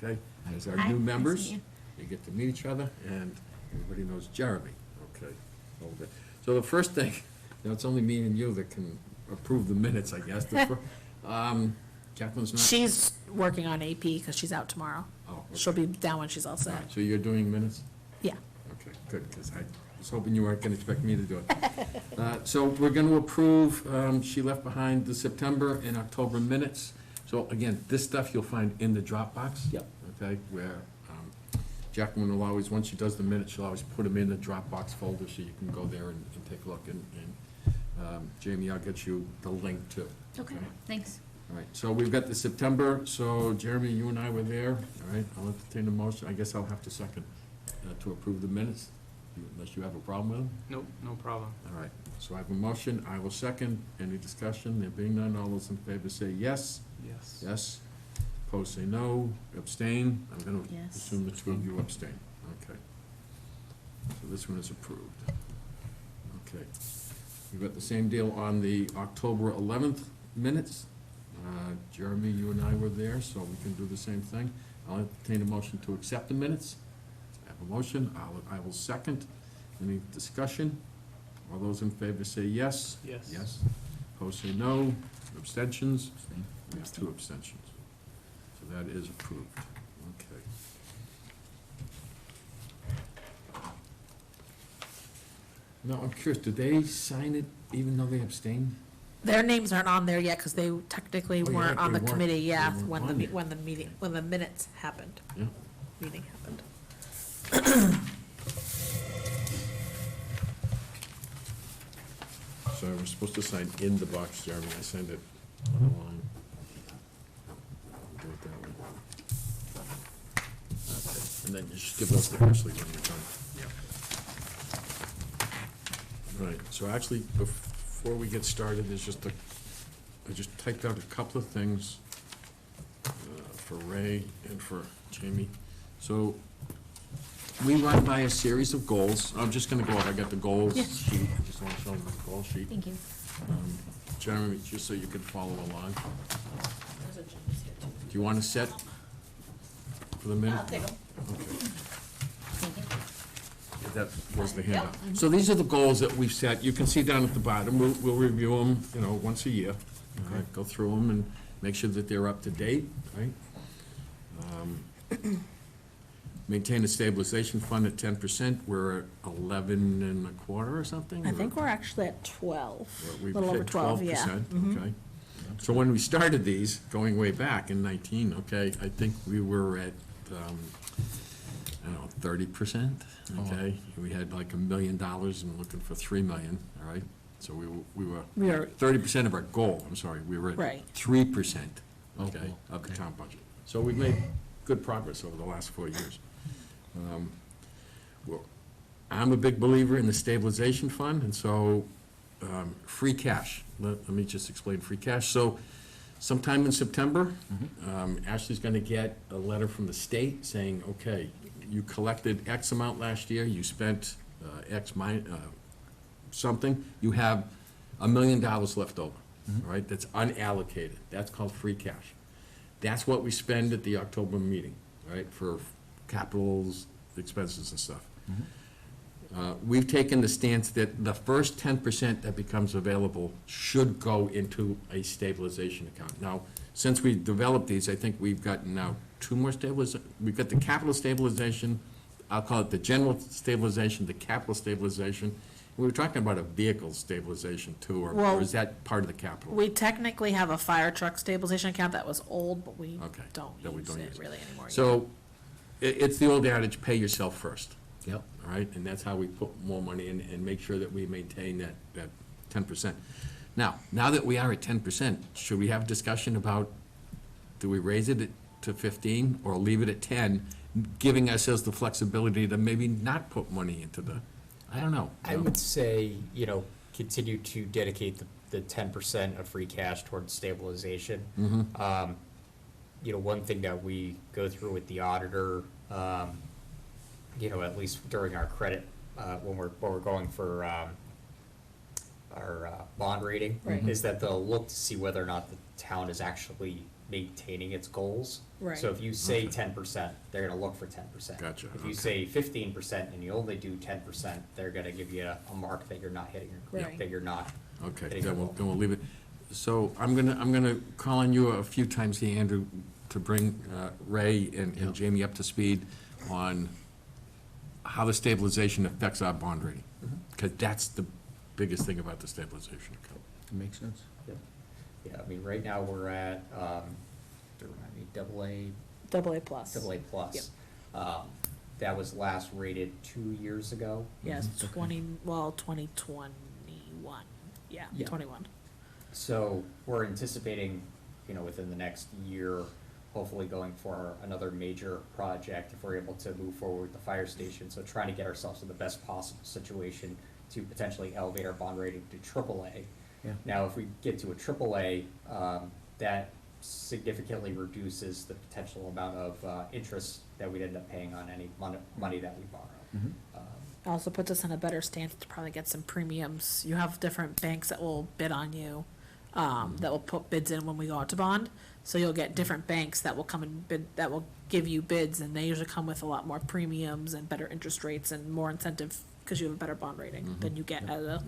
okay? As our Hi, new nice to members, meet you. you get to meet each other, and everybody knows Jeremy, okay? So the first thing, it's only me and you that can approve the minutes, I guess. Catherine's not? She's working on AP because she's out tomorrow. Oh, okay. She'll be down when she's all All set. right, so you're doing minutes? Yeah. Okay, good, because I was hoping you weren't going to expect me to do it. So we're going to approve, she left behind the September and October minutes. So again, this stuff you'll find in the Dropbox. Yep. Okay, where Jacqueline will always, once she does the minutes, she'll always put them in the Dropbox folder so you can go there and take a look. And Jamie, I'll get you the link too. Okay, thanks. All right, so we've got the September, so Jeremy, you and I were there, all right, I'll entertain a motion, I guess I'll have to second to approve the minutes, unless you have a problem with them. Nope, no problem. All right, so I have a motion, I will second, any discussion, there being none, all those in favor say yes. Yes. Yes, opposed say no, abstain, I'm gonna Yes. assume the two of you abstain, okay. So this one is approved. Okay, we've got the same deal on the October 11th minutes. Jeremy, you and I were there, so we can do the same thing. I'll entertain a motion to accept the minutes. I have a motion, I will second. Any discussion? All those in favor say yes. Yes. Yes. Opposed say no. Abstentions? We have two abstentions. So that is approved. Okay. Now, I'm curious, do they sign it even though they abstain? Their names aren't on there yet because they technically Oh, yeah, weren't on they the weren't- committee, they yeah, weren't when on yet. when the minutes happened, Yeah. meeting happened. So we're supposed to sign in the box, Jeremy, I signed it on the line. Do it that way. Okay, and then you just give those to Ashley when you're done. Yep. Right, so actually, before we get started, there's just I just typed out a couple of things for Ray and for Jamie. So, we run by a series of goals. I'm just gonna go out, I got the goals Yeah. sheet, I just wanna show them the goal sheet. Thank you. Jeremy, just so you can follow along. Do you wanna set for the minute? Okay. Thank you. That was the handout. So these are the goals that we've set. You can see down at the bottom, we'll review them, once a year. Okay, go through them and make sure that they're up to date, right? Maintain a stabilization fund at 10%. We're at 11 and a quarter or something? I think we're actually at 12, a We've little over hit 12, yeah. 12%, okay. So when we started these, going way back in 19, okay, I think we were at, 30%, okay? We had like $1 million and looking for 3 million, all right? So we were We were- 30% of our goal, I'm sorry, we were Right. at 3%, Oh, okay, of the okay. town budget. So we've made good progress over the last 4 years. Well, I'm a big believer in the stabilization fund, and so free cash. Let me just explain free cash. So sometime in September, Ashley's going to get a letter from the state saying, okay, you collected X amount last year, you spent something, you have $1 million left over, all right? That's unallocated. That's called free cash. That's what we spend at the October meeting, right, for capitals, expenses and stuff. We've taken the stance that the first 10% that becomes available should go into a stabilization account. Now, since we developed these, I think we've gotten now 2 more we've got the capital stabilization, I'll call it the general stabilization, the capital stabilization. We were talking about a vehicle stabilization too, or Well, is that part of the capital? We technically have a fire truck stabilization account that was old, but we Okay, don't that we use don't it use. really anymore. So, it's the old adage, pay yourself first. Yep. All right, and that's how we put more money in and make sure that we maintain that 10%. Now that we are at 10%, should we have a discussion about, do we raise it to 15 or leave it at 10, giving ourselves the flexibility to maybe not put money into I don't know. I would say, continue to dedicate the 10% of free cash towards stabilization. One thing that we go through with the auditor, at least during our credit, when we're going for bond rating, Right. is that they'll look to see whether or not the town is actually maintaining its goals. Right. So if you say Okay. 10%, they're gonna look for 10%. Gotcha, If you okay. say 15% and you only do 10%, they're gonna give you a mark that you're not hitting, Right. that you're not. Okay, hitting the goal. then we'll leave it. So I'm gonna call on you a few times here, Andrew, to bring Ray and Jamie up to speed on how the stabilization affects our bond rating. Because that's the biggest thing about the stabilization account. Makes sense. Yeah, I mean, right now we're at, remind me, AA AA plus. AA plus. That was last rated 2 years ago. Yes, Mhm. 2021, yeah, Yeah. 21. So we're anticipating, within the next year, hopefully going for another major project if we're able to move forward with the fire station. So trying to get ourselves in the best possible situation to potentially elevate our bond rating to AAA. Yeah. Now, if we get to a AAA, that significantly reduces the potential amount of interest that we'd end up paying on any money that we borrow. Mhm. Also puts us in a better stance to probably get some premiums. You have different banks that will bid on you, that will put bids in when we go out to bond. So you'll get different banks that will come and bid, that will give you bids, and they usually come with a lot more premiums and better interest rates and more incentive, because you have a better bond rating than you get at a,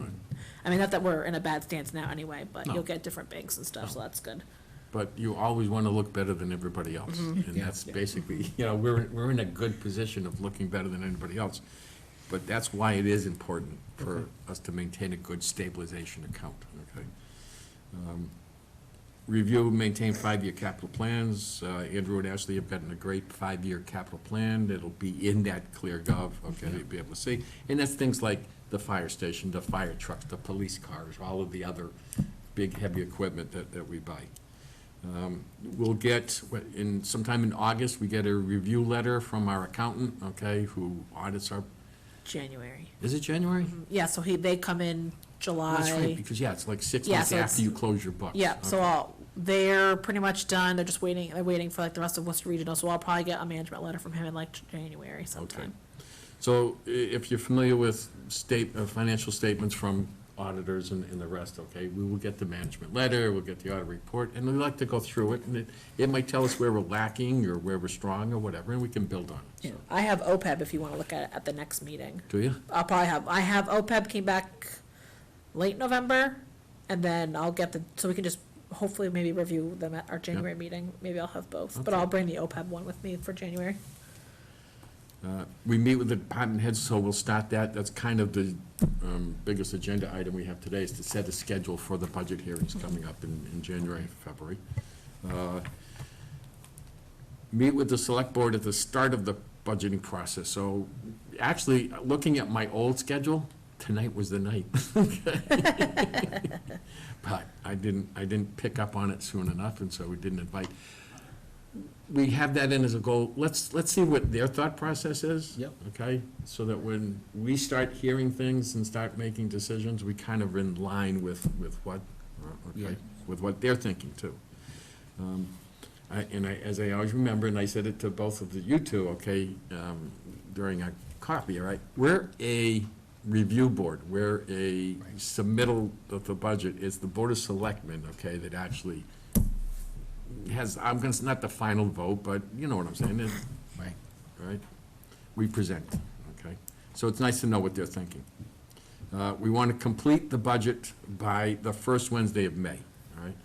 I mean, not that we're in a bad stance now anyway, but No. you'll get different banks and stuff, so that's good. But you always want to look better than everybody else. And Yeah. that's basically, we're in a good position of looking better than anybody else. But that's why it is important for us to maintain a good stabilization account, okay? Review, maintain 5-year capital plans. Andrew and Ashley have gotten a great 5-year capital plan. It'll be in that ClearGov, okay, you'll be able to see. And that's things like the fire station, the fire trucks, the police cars, all of the other big, heavy equipment that we buy. We'll get, sometime in August, we get a review letter from our accountant, okay, who audits our, January. is it January? Yeah, so they come in July. That's right, because, it's like 6 Yeah, months so after it's- you close your books. Yeah, so Okay. they're pretty much done, they're just waiting, they're waiting for like the rest of Worcester Regional, so I'll probably get a management letter from him in like January sometime. So if you're familiar with financial statements from auditors and the rest, okay, we will get the management letter, we'll get the audit report, and we like to go through it, and it might tell us where we're lacking or where we're strong or whatever, and we can build on it, Yeah, so. I have OPEB if you wanna look at it at the next meeting. Do you? I have OPEB came back late November, and then I'll get so we can just hopefully maybe review them at our January meeting, maybe I'll have both, but Okay. I'll bring the OPEB one with me for January. We meet with the department heads, so we'll start that. That's kind of the biggest agenda item we have today, is to set a schedule for the budget hearings coming up in January and February. Meet with the select board at the start of the budgeting process. So actually, looking at my old schedule, tonight was the night. But I didn't pick up on it soon enough, and so we didn't invite. We have that in as a goal. Let's see what their thought process is. Yep. Okay, so that when we start hearing things and start making decisions, we kind of in line with what, Yeah. okay, with what they're thinking too. As I always remember, and I said it to both of you two, okay, during our coffee, all right, we're a review board, we're a submittal of the budget, it's the Board of Selectmen, okay, that actually has, I'm gonna, not the final vote, but you know what I'm saying, Right. right? We present, okay? So it's nice to know what they're thinking. We want to complete the budget by the first Wednesday of May, all right?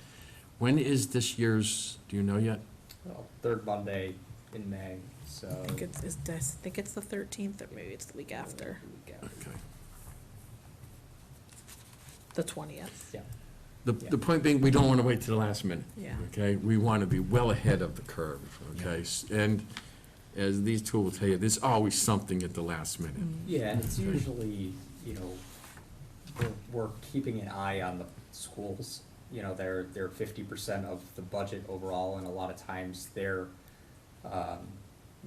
When is this year's, do you know yet? Well, third Monday in May, so. I think it's the 13th, or maybe it's the week after, Okay. the 20th. Yeah. The point being, we don't want to wait till the last minute. Yeah. Okay? We want to be well ahead of the curve, okay? And as these two will tell you, there's always something at the last minute. Yeah, and it's usually, we're keeping an eye on the schools. They're 50% of the budget overall, and a lot of times they're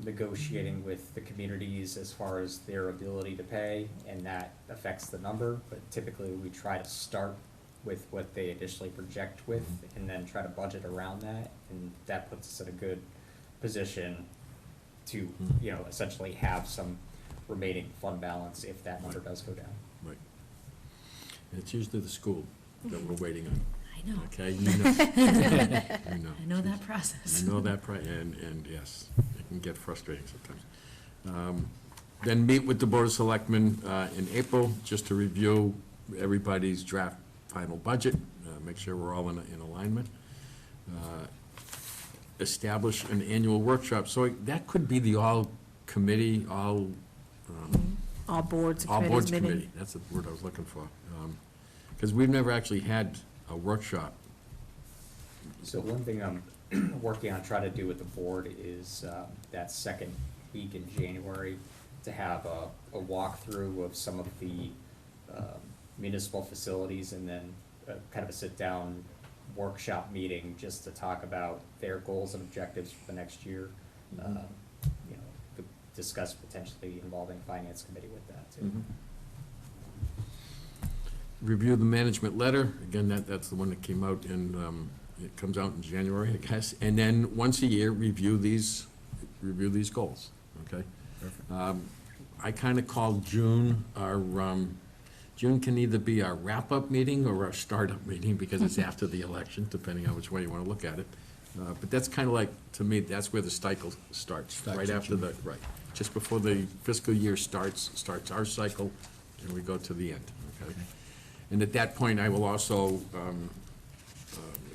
negotiating with the communities as far as their ability to pay, and that affects the number. But typically, we try to start with what they initially project with, and then try to budget around that, and that puts us in a good position to, essentially have some remaining fund balance if that number does go down. Right. It's usually the school that we're waiting on, I know. okay? You know. You know. I know that process. You know that, and yes, it can get frustrating sometimes. Then meet with the Board of Selectmen in April, just to review everybody's draft final budget, make sure we're all in alignment. Establish an annual workshop, so that could be the all-committee, All boards and all committees boards meeting. committee, that's the word I was looking for. Because we've never actually had a workshop. So one thing I'm working on trying to do with the board is that second week in January to have a walkthrough of some of the municipal facilities and then kind of a sit-down workshop meeting just to talk about their goals and objectives for the next year. You know, could discuss potentially involving finance committee with that too. Review the management letter, again, that's the one that came out in, it comes out in January, I guess. And then, once a year, review these goals, okay? I kind of call June our, June can either be our wrap-up meeting or our start-up meeting, because it's after the election, depending on which way you want to look at it. But that's kind of like, to me, that's where the cycle starts, right after the, right. Just before the fiscal year starts our cycle, and we go to the end, okay? And at that point, I will also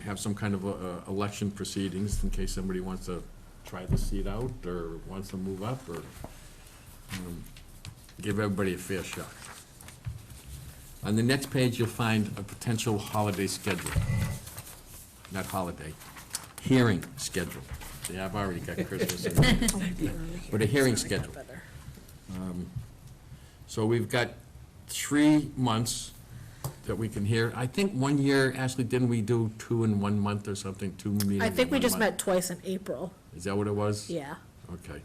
have some kind of election proceedings in case somebody wants to try the seat out or wants to move up or give everybody a fair shot. On the next page, you'll find a potential holiday schedule. Not holiday, hearing schedule. See, I've already got Christmas in there. But a hearing schedule. So we've got 3 months that we can hear. I think one year, Ashley, didn't we do 2 in 1 month or something, 2 meetings I think we in 1 just month? met twice in April. Is that what it was? Yeah. Okay.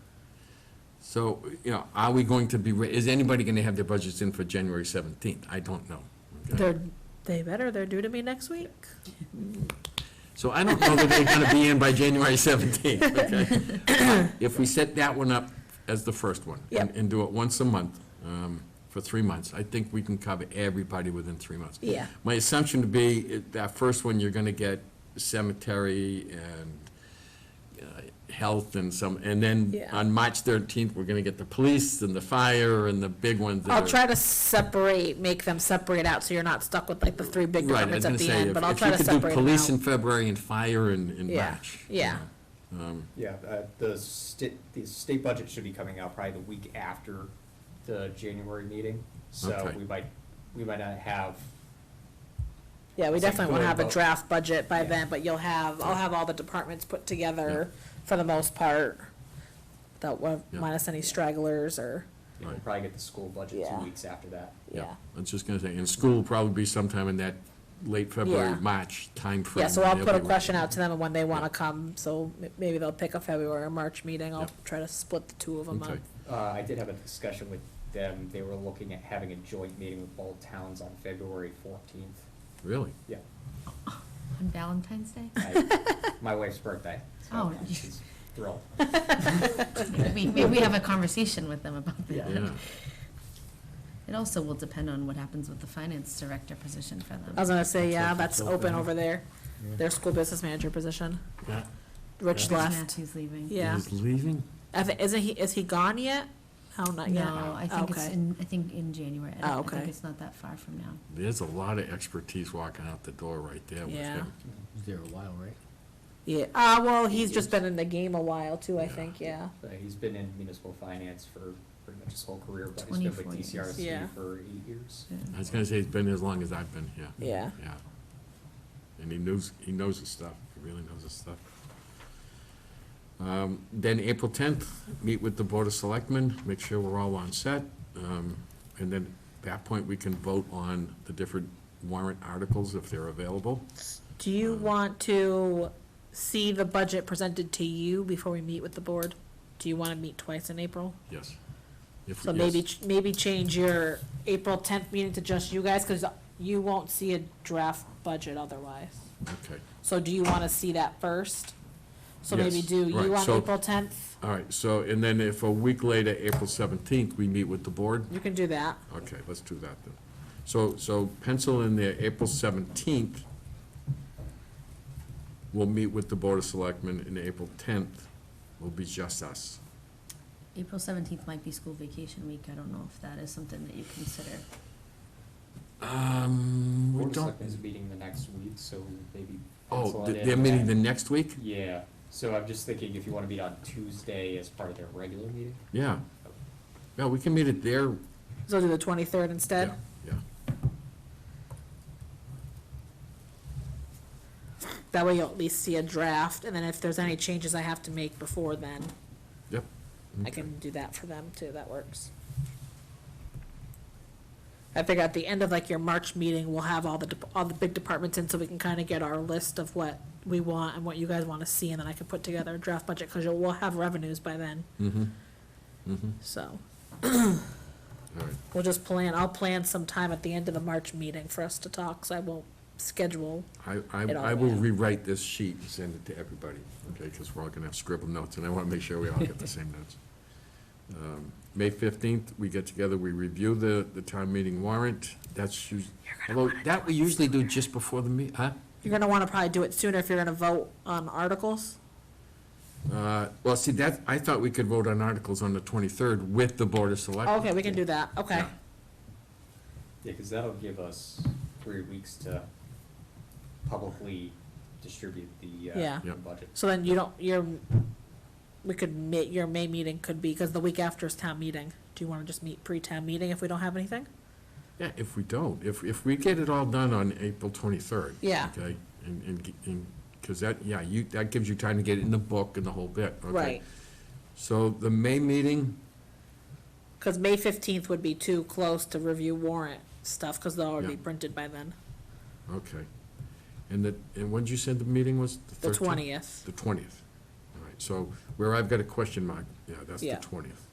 So, are we going to be, is anybody gonna have their budgets in for January 17th? I don't know. Okay. They're due to me next week. So I don't know that they're gonna be in by January 17th, okay? If we set that one up as the first one. Yep. And do it once a month, for 3 months, I think we can cover everybody within 3 months. Yeah. My assumption to be, that first one, you're gonna get cemetery and health and some, and then Yeah. on March 13th, we're gonna get the police and the fire and the big ones that I'll are- try to make them separate out so you're not stuck with like the 3 big Right, I was departments at gonna the say, end, but I'll if try you to could do separate them police in out. February and fire in Yeah, March. yeah. Yeah, the state budget should be coming out probably the week after the January meeting. So Okay. we might not have, Yeah, we It's like definitely won't good, have a but- draft budget by Yeah. then, but I'll have all the departments put together for the most part. That one, Yeah. minus any stragglers or, we'll Right. probably get the school budget Yeah. 2 weeks after that. yeah. I was just gonna say, and school will probably be sometime in that late February, Yeah. March timeframe. Yeah, so I'll They'll put a be question working. out to them and when they wanna Yeah. come, so maybe they'll pick a February or March meeting. I'll Yeah. try to split the 2 of them Okay. up. I did have a discussion with them. They were looking at having a joint meeting with both towns on February 14th. Really? Yeah, On Valentine's Day? my wife's birthday. So Oh. she's thrilled. Maybe we have a conversation with them about that. Yeah. It also will depend on what happens with the finance director position for them. I was gonna say, yeah, That's that's open. open over there, their school business manager position. Yeah. Rich Rich left, Matthews leaving. yeah. He's leaving? Is he gone yet? Oh, not yet. No, I think it's Okay. I think in January. Oh, I think okay. it's not that far from now. There's a lot of expertise walking out the door right there with Yeah. him. Was there a while, right? Yeah, well, he's just been in the game a while too, I Yeah. think, yeah. He's been in municipal finance for pretty much his whole career, but he's been 24 with years. DCRC Yeah. for 8 years. I was gonna say, he's been as long as I've been here. Yeah. Yeah. And he knows his stuff, he really knows his stuff. Then April 10th, meet with the Board of Selectmen, make sure we're all on set. And then at that point, we can vote on the different warrant articles if they're available. Do you want to see the budget presented to you before we meet with the board? Do you wanna meet twice in April? Yes. If- So yes. maybe change your April 10th meeting to just you guys, cause you won't see a draft budget otherwise. Okay, So do you wanna see that first? So maybe Yes, do you right, on so- April 10th? all right, so, and then if a week later, April 17th, we meet with the board? You can do that. Okay, let's do that then. So pencil in there, April 17th, we'll meet with the Board of Selectmen, and April 10th will be just us. April 17th might be school vacation week. I don't know if that is something that you consider. We Board of don't, Selectmen is meeting the next week, so maybe. oh, pencil it in they're meeting the that- next week? Yeah, so I'm just thinking if you wanna meet on Tuesday as part of their regular meeting. Yeah. Yeah, we can meet it there. So do the 23rd instead? Yeah, That way you'll at least see a draft, and then if there's any changes I have to make before then, yep. I can do that for them too, that works. I figure at the end of like your March meeting, we'll have all the big departments in, so we can kind of get our list of what we want and what you guys want to see, and then I can put together a draft budget, because we'll have revenues by then, Mm-hmm, mm-hmm, so. all right. We'll just I'll plan some time at the end of the March meeting for us to talk, so I won't schedule. It all I will out. rewrite this sheet and send it to everybody, okay, because we're all gonna have scribble notes, and I wanna make sure we all get the same notes. May 15th, we get together, we review the town meeting warrant, that's usually, although, that we usually do just before the huh? You're gonna wanna probably do it sooner if you're gonna vote on articles. Well, see, that, I thought we could vote on articles on the 23rd with the Board of Selectmen. Okay, we can do that, okay. Yeah. Yeah, cause that'll give us 3 weeks to publicly distribute the, Yeah. the Yeah. budget. So then we could your May meeting could be, because the week after is town meeting. Do you wanna just meet pre-town meeting if we don't have anything? Yeah, if we don't, if we get it all done on April 23rd. Yeah. Okay, and, because that, yeah, that gives you time to get it in the book and the whole bit, okay? Right, So the May meeting, cause May 15th would be too close to review warrant stuff, cause they'll already be Yeah. printed by then. okay. And when did you say the meeting was? The 13th? 20th. The 20th. All right, so where I've got a question mark, yeah, that's the Yeah. 20th.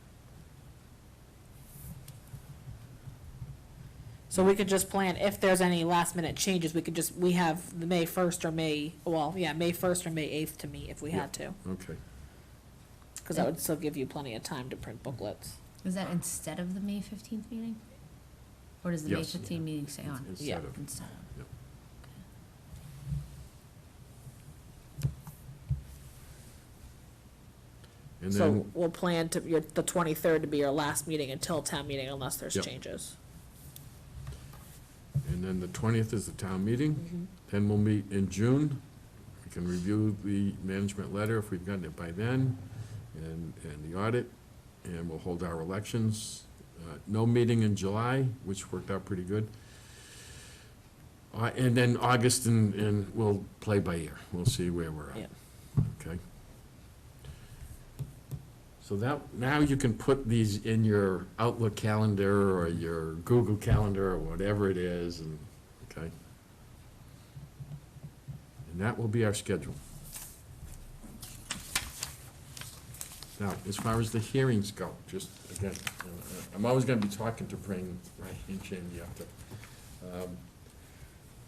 So we could just plan, if there's any last minute changes, we have the May 1st or May 1st or May 8th to meet if we had to. Okay. Cause that would still give you plenty of time to print booklets. Is that instead of the May 15th meeting? Or does the May Yes. 15th meeting stay on? Instead Yeah. of- Instead of. Yep. And So then, we'll plan the 23rd to be your last meeting until town meeting unless there's Yep. changes. the 20th is the town meeting. Mm-hmm. Then we'll meet in June. We can review the management letter if we've gotten it by then, and the audit, and we'll hold our elections. No meeting in July, which worked out pretty good. And then August, and we'll play by ear. We'll see where we're at. Yep. Okay? So now you can put these in your Outlook calendar or your Google Calendar or whatever it is, and, okay? And that will be our schedule. Now, as far as the hearings go, just, again, I'm always gonna be talking to bring Ryan Jamie up to.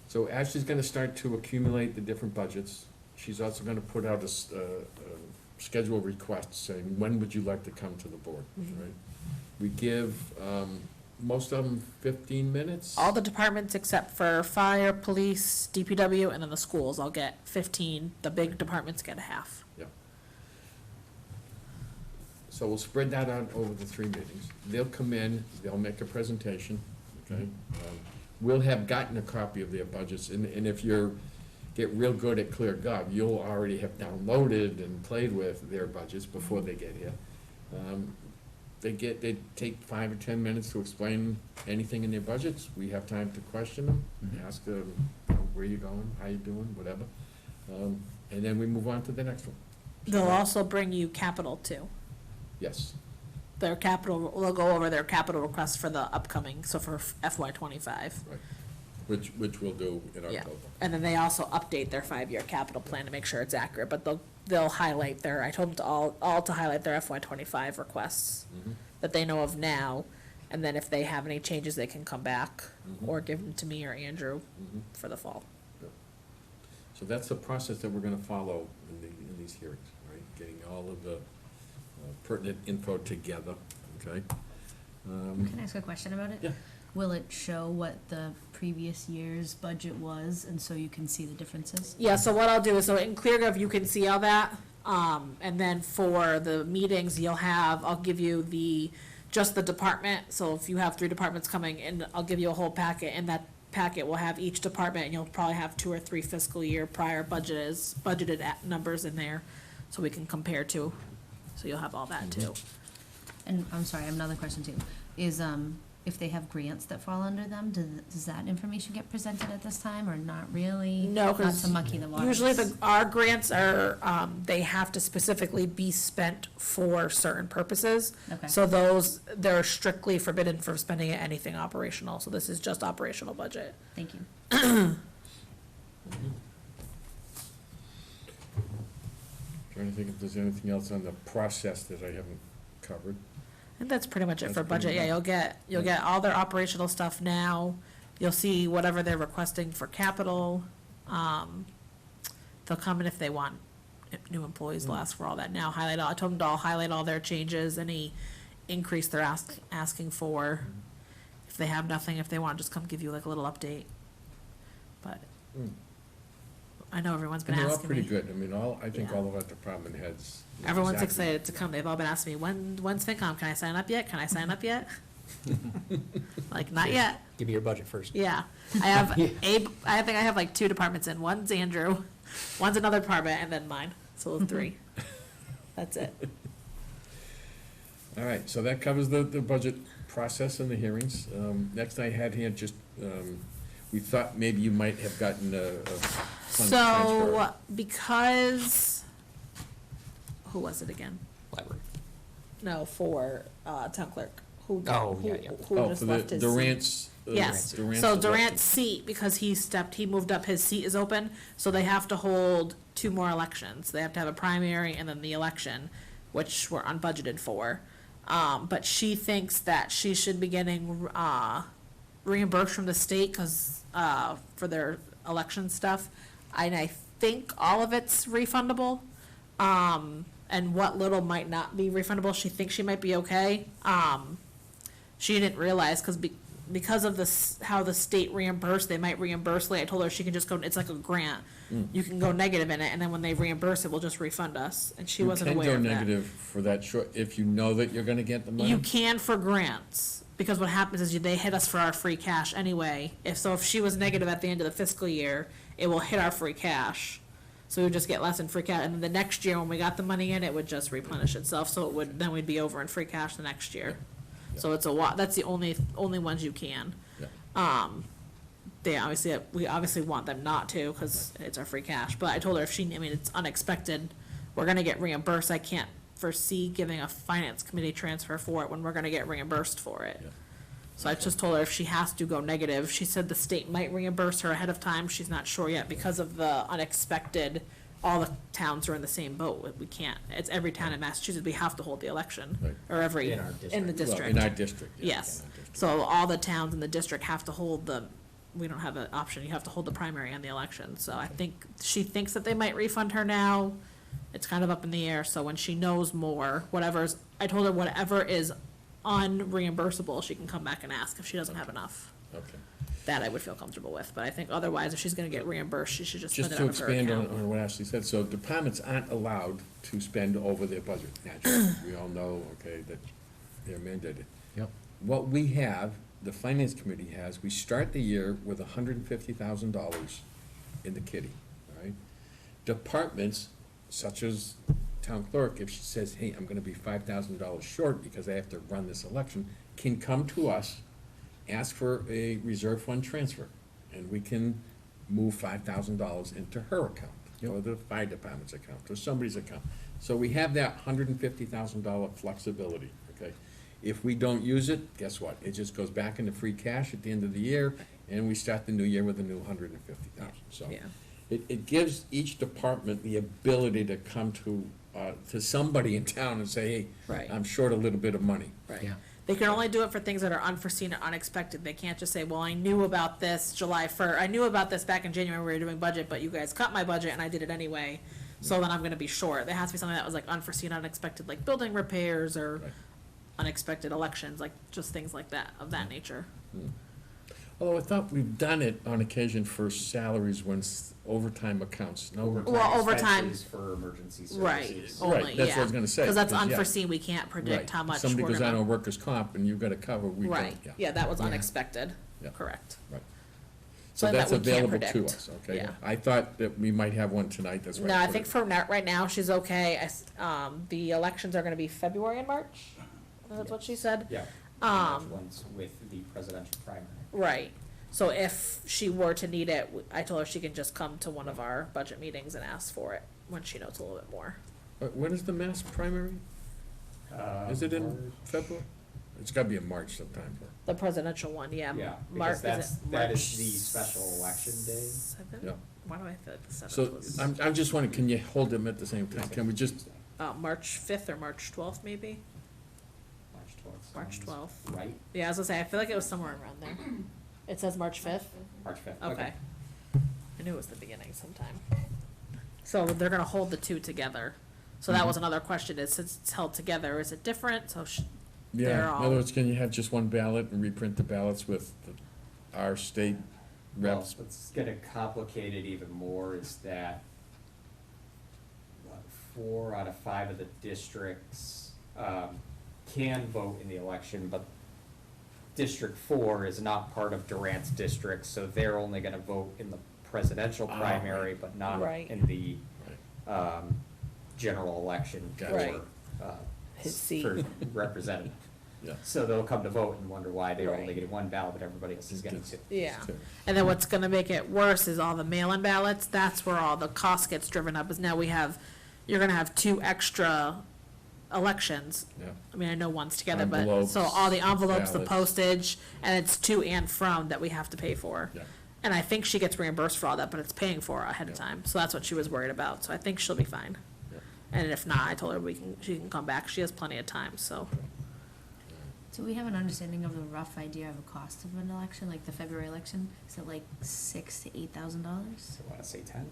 So Ashley's gonna start to accumulate the different budgets. She's also gonna put out a schedule of requests saying, when would you like to come to the board, Mhm. right? We give, most of them 15 minutes. All the departments except for fire, police, DPW, and then the schools all get 15. The big departments get a half. So we'll spread that out over the 3 meetings. They'll come in, they'll make a presentation, okay? We'll have gotten a copy of their budgets, and if get real good at ClearGov, you'll already have downloaded and played with their budgets before they get here. They take 5 or 10 minutes to explain anything in their budgets. We have time to question them, ask them, where you going, how you doing, whatever. And then we move on to the next one. They'll also bring you capital too. Yes, They'll go over their capital requests for the upcoming, so for FY '25. which we'll do in Yeah. October. And then they also update their 5-year capital plan to make sure it's accurate, but they'll highlight I told them to all to highlight their FY '25 requests Mhm. that they know of now, and then if they have any changes, they can come back Mhm. or give them to me or Andrew Mhm. for the fall. So that's the process that we're gonna follow in these hearings, right? Getting all of the pertinent info together, okay? Can I ask a question about it? Yeah. Will it show what the previous year's budget was, and so you can see the differences? Yeah, so what I'll do is, so in ClearGov, you can see all that, and then for the meetings, I'll give you just the department, so if you have 3 departments coming in, I'll give you a whole packet, and that packet will have each department, and you'll probably have 2 or 3 fiscal year prior budgeted numbers in there, so we can compare to, so you'll have all that too. And I'm sorry, another question too, is, if they have grants that fall under them, does that information get presented at this time, or not really? No, Not 'cause to mucky the waters? Usually our grants are, they have to specifically be spent for certain purposes. Okay. So they're strictly forbidden from spending anything operational, so this is just operational budget. Thank you. Trying to think if there's anything else on the process that I haven't covered. I think that's pretty much it That's for pretty budget, yeah, much- you'll get all their operational stuff now, you'll see whatever they're requesting for capital, they'll come in if they want new employees, they'll ask for all that now, I told them to all highlight all their changes, any increase they're asking for. If they have nothing, if they want, just come give you like a little update, but Mm. I know everyone's been And they're all asking pretty me. good. I mean, I think Yeah. all of our department heads. know Everyone's exactly- excited to come. They've all been asking me, when's FinCom? Can I sign up yet? Can I sign up yet? Like, not yet. Give me your budget first. Yeah. I think I have like 2 departments in. One's Andrew, one's another department, and then mine. So 3. That's it. All right, so that covers the budget process and the hearings. Next I had here just, we thought maybe you might have gotten a fund transfer. So, because, who was it again? Library. No, for, town clerk. Who Oh, yeah, yeah. Who Oh, just for the left his seat. Durant's. Yes, Durant's so left it. Durant's seat, because he moved up, his seat is open, so they have to hold 2 more elections. They have to have a primary and then the election, which we're unbudgeted for. But she thinks that she should be getting, reimbursed from the state, cause, for their election stuff. And I think all of it's refundable. And what little might not be refundable, she thinks she might be okay. She didn't realize, because of this, how the state reimbursed, they might reimburse late. I told her she can just go, it's like a grant. You can go negative in it, and then when they reimburse it, we'll just refund us, and she wasn't aware of You that. can go negative for that short, if you know that you're gonna get the money. You can for grants, because what happens is they hit us for our free cash anyway. If she was negative at the end of the fiscal year, it will hit our free cash. So we would just get less in free cash, and then the next year, when we got the money in, it would just replenish itself, so then we'd be over in free cash the next year. Yeah. So that's the only ones you can. Yeah. We obviously want them not to, cause it's our free cash, but I told her it's unexpected, we're gonna get reimbursed, I can't foresee giving a finance committee transfer for it when we're gonna get reimbursed for it. Yeah. So I just told her if she has to go negative, she said the state might reimburse her ahead of time, she's not sure yet because of the unexpected, all the towns are in the same boat, we can't, it's every town in Massachusetts, we have to hold the election, Right. or every, In our in the district. Well, district. in our district, yeah. Yes, in our district. so all the towns in the district have to hold we don't have an option, you have to hold the primary and the election, so I think, she thinks that they might refund her now. It's kind of up in the air, so when she knows more, I told her whatever is unreimbursable, she can come back and ask if she doesn't have enough. Okay. That I would feel comfortable with, but I think otherwise, if she's gonna get reimbursed, she should just Just spend it to out of her expand account. on what Ashley said, so departments aren't allowed to spend over their budget, naturally. We all know, okay, that they're mandated. Yep. What we have, the finance committee has, we start the year with $150,000 in the kitty, all right? Departments, such as town clerk, if she says, hey, I'm gonna be $5,000 short because I have to run this election, can come to us, ask for a reserve fund transfer, and we can move $5,000 into her account, or the fire department's account, or somebody's account. So we have that $150,000 flexibility, okay? If we don't use it, guess what? It just goes back into free cash at the end of the year, and we start the new year with a new $150,000, so. Yeah. It gives each department the ability to come to somebody in town and say, hey, Right. I'm short a little bit of money. Right. Yeah. They can only do it for things that are unforeseen or unexpected. They can't just say, well, I knew about this July 1st. I knew about this back in January when we were doing budget, but you guys cut my budget and I did it anyway. So then I'm gonna be short. There has to be something that was like unforeseen, unexpected, like building repairs or Right. unexpected elections, like just things like that, of that nature. Hmm. Although I thought we've done it on occasion for salaries when overtime accounts, no. Well, overtime- expenses for emergency Right. services. Only, Right, that's what I was yeah. gonna say. Because that's 'cause, yeah, unforeseen, we can't predict right. how much Somebody we're goes out gonna. on workers' comp and you've got to cover, we don't, Right, yeah, that was unexpected, Yeah. correct. Right. So So that that's we can't available to predict. us, okay? Yeah. I thought that we might have one tonight, that's why. No, I put think it- for now, right now, she's okay. The elections are gonna be February and March. That's what she said. Yeah. Um, Ones with the presidential primary. Right. So if she were to need it, I told her she can just come to one of our budget meetings and ask for it when she knows a little bit more. When is the mass primary? Is it in February? It's gotta be in March sometime. The presidential one, yeah. Yeah, March, because is it that March is the special election day. 7th? Yeah. Why do I feel like the seventh So was? I'm just wondering, can you hold them at the same time? Can we just, March 5th or March 12th, maybe? March 12th. March sounds 12th. Right, Yeah, I was gonna say, I feel like it was somewhere around there. It says March 5th? March 5th. Okay. I knew it was the beginning sometime. So they're gonna hold the two together. So that was another question, is since it's held together, is it different? So They're yeah, in all- other words, can you have just one ballot and reprint the ballots with our state Well, reps? what's gonna complicate it even more is that what, 4 out of 5 of the districts, can vote in the election, but District 4 is not part of Durant's district, so they're only gonna vote in the presidential Oh, primary, but not Right. in the, Right. general election Gotcha. Right. for, His seat. for representative. Yeah. So they'll come to vote and wonder why they're only Right. getting one ballot, but everybody else is getting Just- two. Yeah, Two. and then what's gonna make it worse is all the mail-in ballots, that's where all the cost gets driven up, is now you're gonna have 2 extra elections. Yeah. I mean, I know one's together, but, Envelopes, so all the envelopes, the ballots. postage, and it's to and from that we have to pay for. Yeah. And I think she gets reimbursed for all that, but it's paying for it ahead of Yeah. time, so that's what she was worried about, so I think she'll be fine. Yeah. And if not, I told her she can come back, she has plenty of time, so. Do we have an understanding of the rough idea of the cost of an election, like the February election? Is it like $6,000 to $8,000? So I wanna say 10?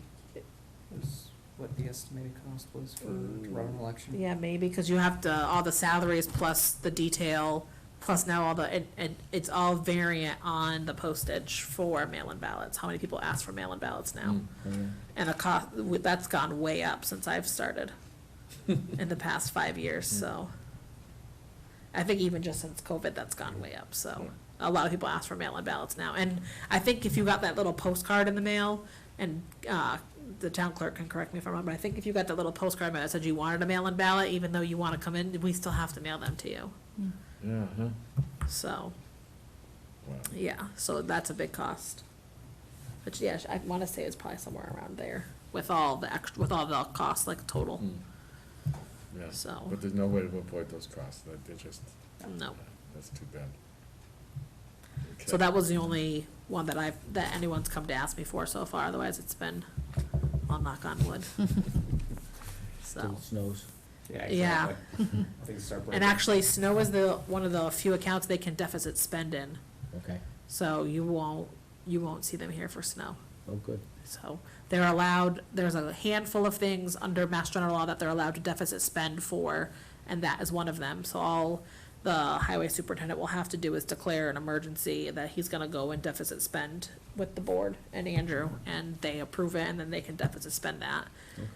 Was what the estimated cost was for to run an election? Yeah, maybe, cause you have to, all the salaries plus the detail, plus now all the, and it's all variant on the postage for mail-in ballots, how many people ask for mail-in ballots now? And the cost, that's gone way up since I've started in the past 5 years, so. I think even just since COVID, that's gone way up, so. A lot of people ask for mail-in ballots now, and I think if you got that little postcard in the mail, and, the town clerk can correct me if I'm wrong, but I think if you got that little postcard that said you wanted a mail-in ballot, even though you wanna come in, we still have to mail them to you, Yeah, huh? so, Wow. yeah, so that's a big cost. But yeah, I wanna say it's probably somewhere around there, with all the with all the costs, like total, Hmm. Yeah, So- but there's no way to avoid those costs, they're just, no. that's too bad. So that was the only one that anyone's come to ask me for so far, otherwise it's been, I'll knock on wood. So, Till it snows. Yeah, Yeah. exactly. Things start and breaking. actually, snow is one of the few accounts they can deficit spend in, Okay. so you won't see them here for snow. Oh, good. So they're allowed, there's a handful of things under Mass General Law that they're allowed to deficit spend for, and that is one of them. So all the highway superintendent will have to do is declare an emergency that he's gonna go and deficit spend with the board and Andrew, and they approve it, and then they can deficit spend that.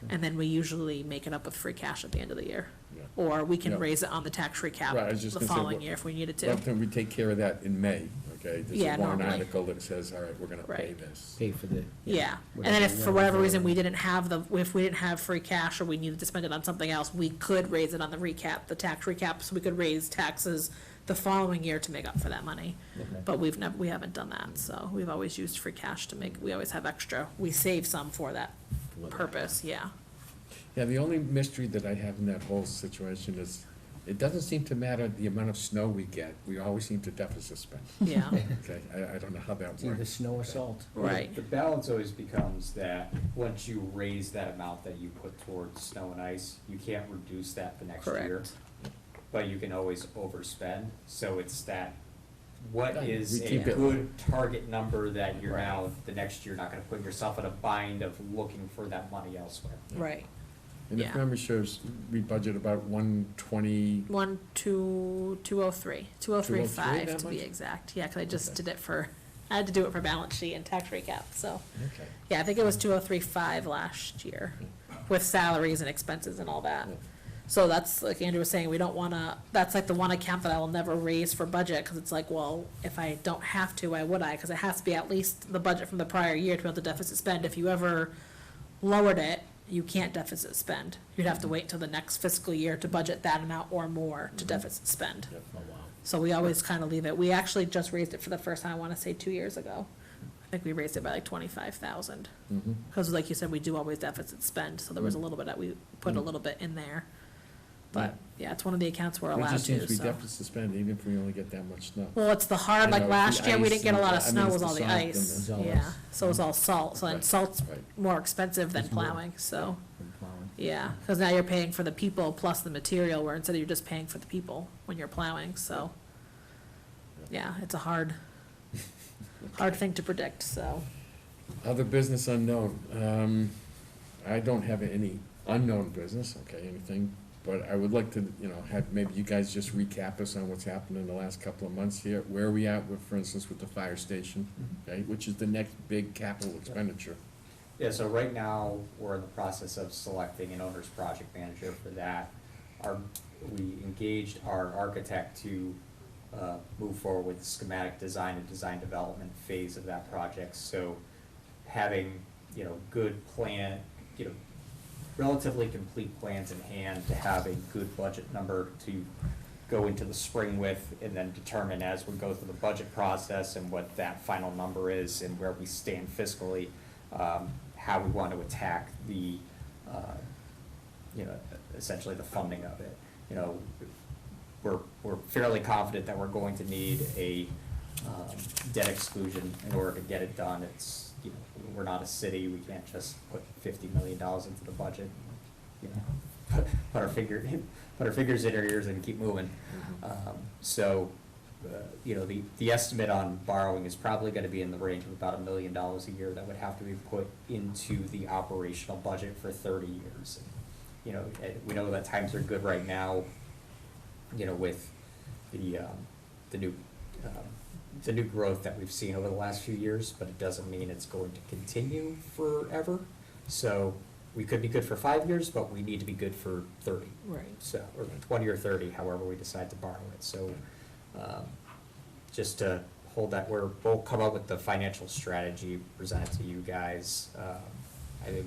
And then we usually make it up with free cash at the end of the year. Yeah. Or we can Yeah. raise it on the tax-free cap Right, I was just the gonna say, following what- year if we needed Well, to. then we take care of that in May, okay? There's Yeah, a warrant normally. article that says, all right, we're gonna pay Right. this. Pay for the. Yeah, and then whatever if for you whatever want. reason we didn't have if we didn't have free cash or we needed to spend it on something else, we could raise it on the recap, the tax recap, so we could raise taxes the following year to make up for that money. Okay. But we haven't done that, so we've always used free cash we always have extra, we save some for that For that. purpose, yeah. Yeah, the only mystery that I have in that whole situation is, it doesn't seem to matter the amount of snow we get, we always seem to deficit spend, Yeah, okay? I don't know how that It's either works. snow or salt. right, The balance always becomes that, once you raise that amount that you put towards snow and ice, you can't reduce that the next year. correct, But you can always overspend, so it's that, what Right, is we a keep it- good target number that you're Right. now, the next year, not gonna put yourself in a bind of looking for that money elsewhere. right. And if yeah. memory serves, we budget about 120, 203.5 that to be much? exact, yeah, 'cause I just Okay. did it for I had to do it for balance sheet and tax recap, so, Okay. yeah, I think it was 203.5 last year, with salaries and expenses and all that. Yeah. So that's, like Andrew was saying, we don't wanna, that's like the one account that I will never raise for budget, cause it's like, well, if I don't have to, why would I? Cause it has to be at least the budget from the prior year to be able to deficit spend. If you ever lowered it, you can't deficit spend. You'd have to wait till the next fiscal year to budget that amount or more to deficit spend. Yep. Oh, wow. So we always kind of leave it. We actually just raised it for the first time, I want to say 2 years ago. I think we raised it by like 25,000. Mhm. Because like you said, we do always deficit spend, so there was a little bit that we put a little bit in there. But, yeah, it's one of the accounts we're It allowed just seems to, we so. deficit spend even if we only get that much snow. Well, it's the hard, You like know, last the year, we ice didn't get a lot of and- I mean, snow it's with the all the salt and ice. the- Yeah, so it was all salt, so then Right, salt's right. more expensive than It's more. plowing, so. from plowing. Yeah, because now you're paying for the people plus the material, where instead of you're just paying for the people when you're plowing, so. Yeah, it's a hard thing to predict, so. Other business unknown, I don't have any unknown business, okay, anything, but I would like to, have, maybe you guys just recap us on what's happened in the last couple of months here, where are we at with, for instance, with the fire station, okay, which is the next big capital expenditure. Yeah, so right now, we're in the process of selecting an owner's project manager for that. We engaged our architect to move forward with the schematic design and design development phase of that project. So having, good plan, relatively complete plans in hand to have a good budget number to go into the spring with, and then determine as we go through the budget process and what that final number is and where we stand fiscally, how we want to attack the, essentially the funding of it. We're fairly confident that we're going to need a debt exclusion in order to get it done. It's, we're not a city, we can't just put $50 million into the budget, put our fingers in our ears and keep moving. So, the estimate on borrowing is probably gonna be in the range of about $1 million a year that would have to be put into the operational budget for 30 years. And we know that times are good right now, with the new growth that we've seen over the last few years, but it doesn't mean it's going to continue forever. So we could be good for 5 years, but we need to be good for 30. Right. So, or 20 or 30, however we decide to borrow it. So, just to hold that, we'll come up with the financial strategy presented to you guys. I think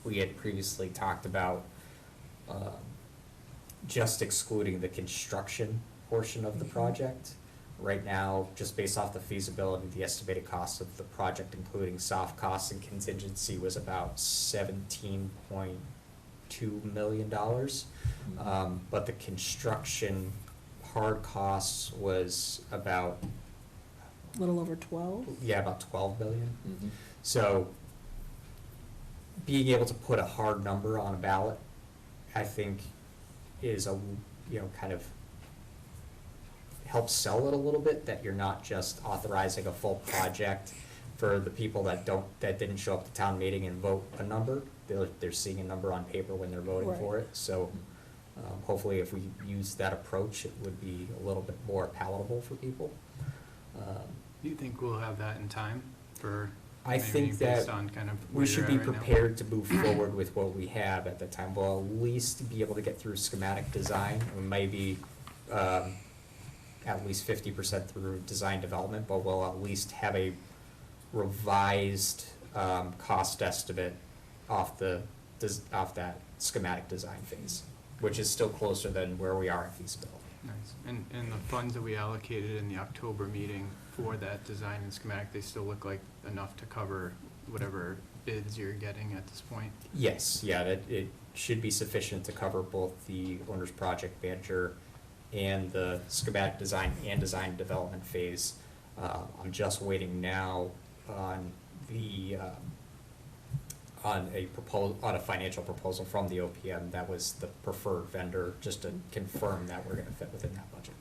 we had previously talked about just excluding the construction portion of the project. Right now, just based off the feasibility, the estimated cost of the project, including soft costs and contingency, was about $17.2 million. But the construction hard costs was about, A little over 12? about 12 million. Mhm. So being able to put a hard number on a ballot, I think, is kind of helps sell it a little bit, that you're not just authorizing a full project for the people that didn't show up to town meeting and vote a number. They're seeing a number on paper when they're voting Right. for it. So hopefully if we use that approach, it would be a little bit more palatable for people. Do you think we'll have that in time for, I maybe think based that on kind of we where should you're be at right now? prepared to move forward with what we have at the time. We'll at least be able to get through schematic design, or maybe at least 50% through design development, but we'll at least have a revised cost estimate off that schematic design phase, which is still closer than where we are in feasibility. Nice. And the funds that we allocated in the October meeting for that design and schematic, they still look like enough to cover whatever bids you're getting at this point? Yes, yeah, it should be sufficient to cover both the owner's project manager and the schematic design and design development phase. I'm just waiting now on on a financial proposal from the OPM that was the preferred vendor, just to confirm that we're gonna fit within that budget.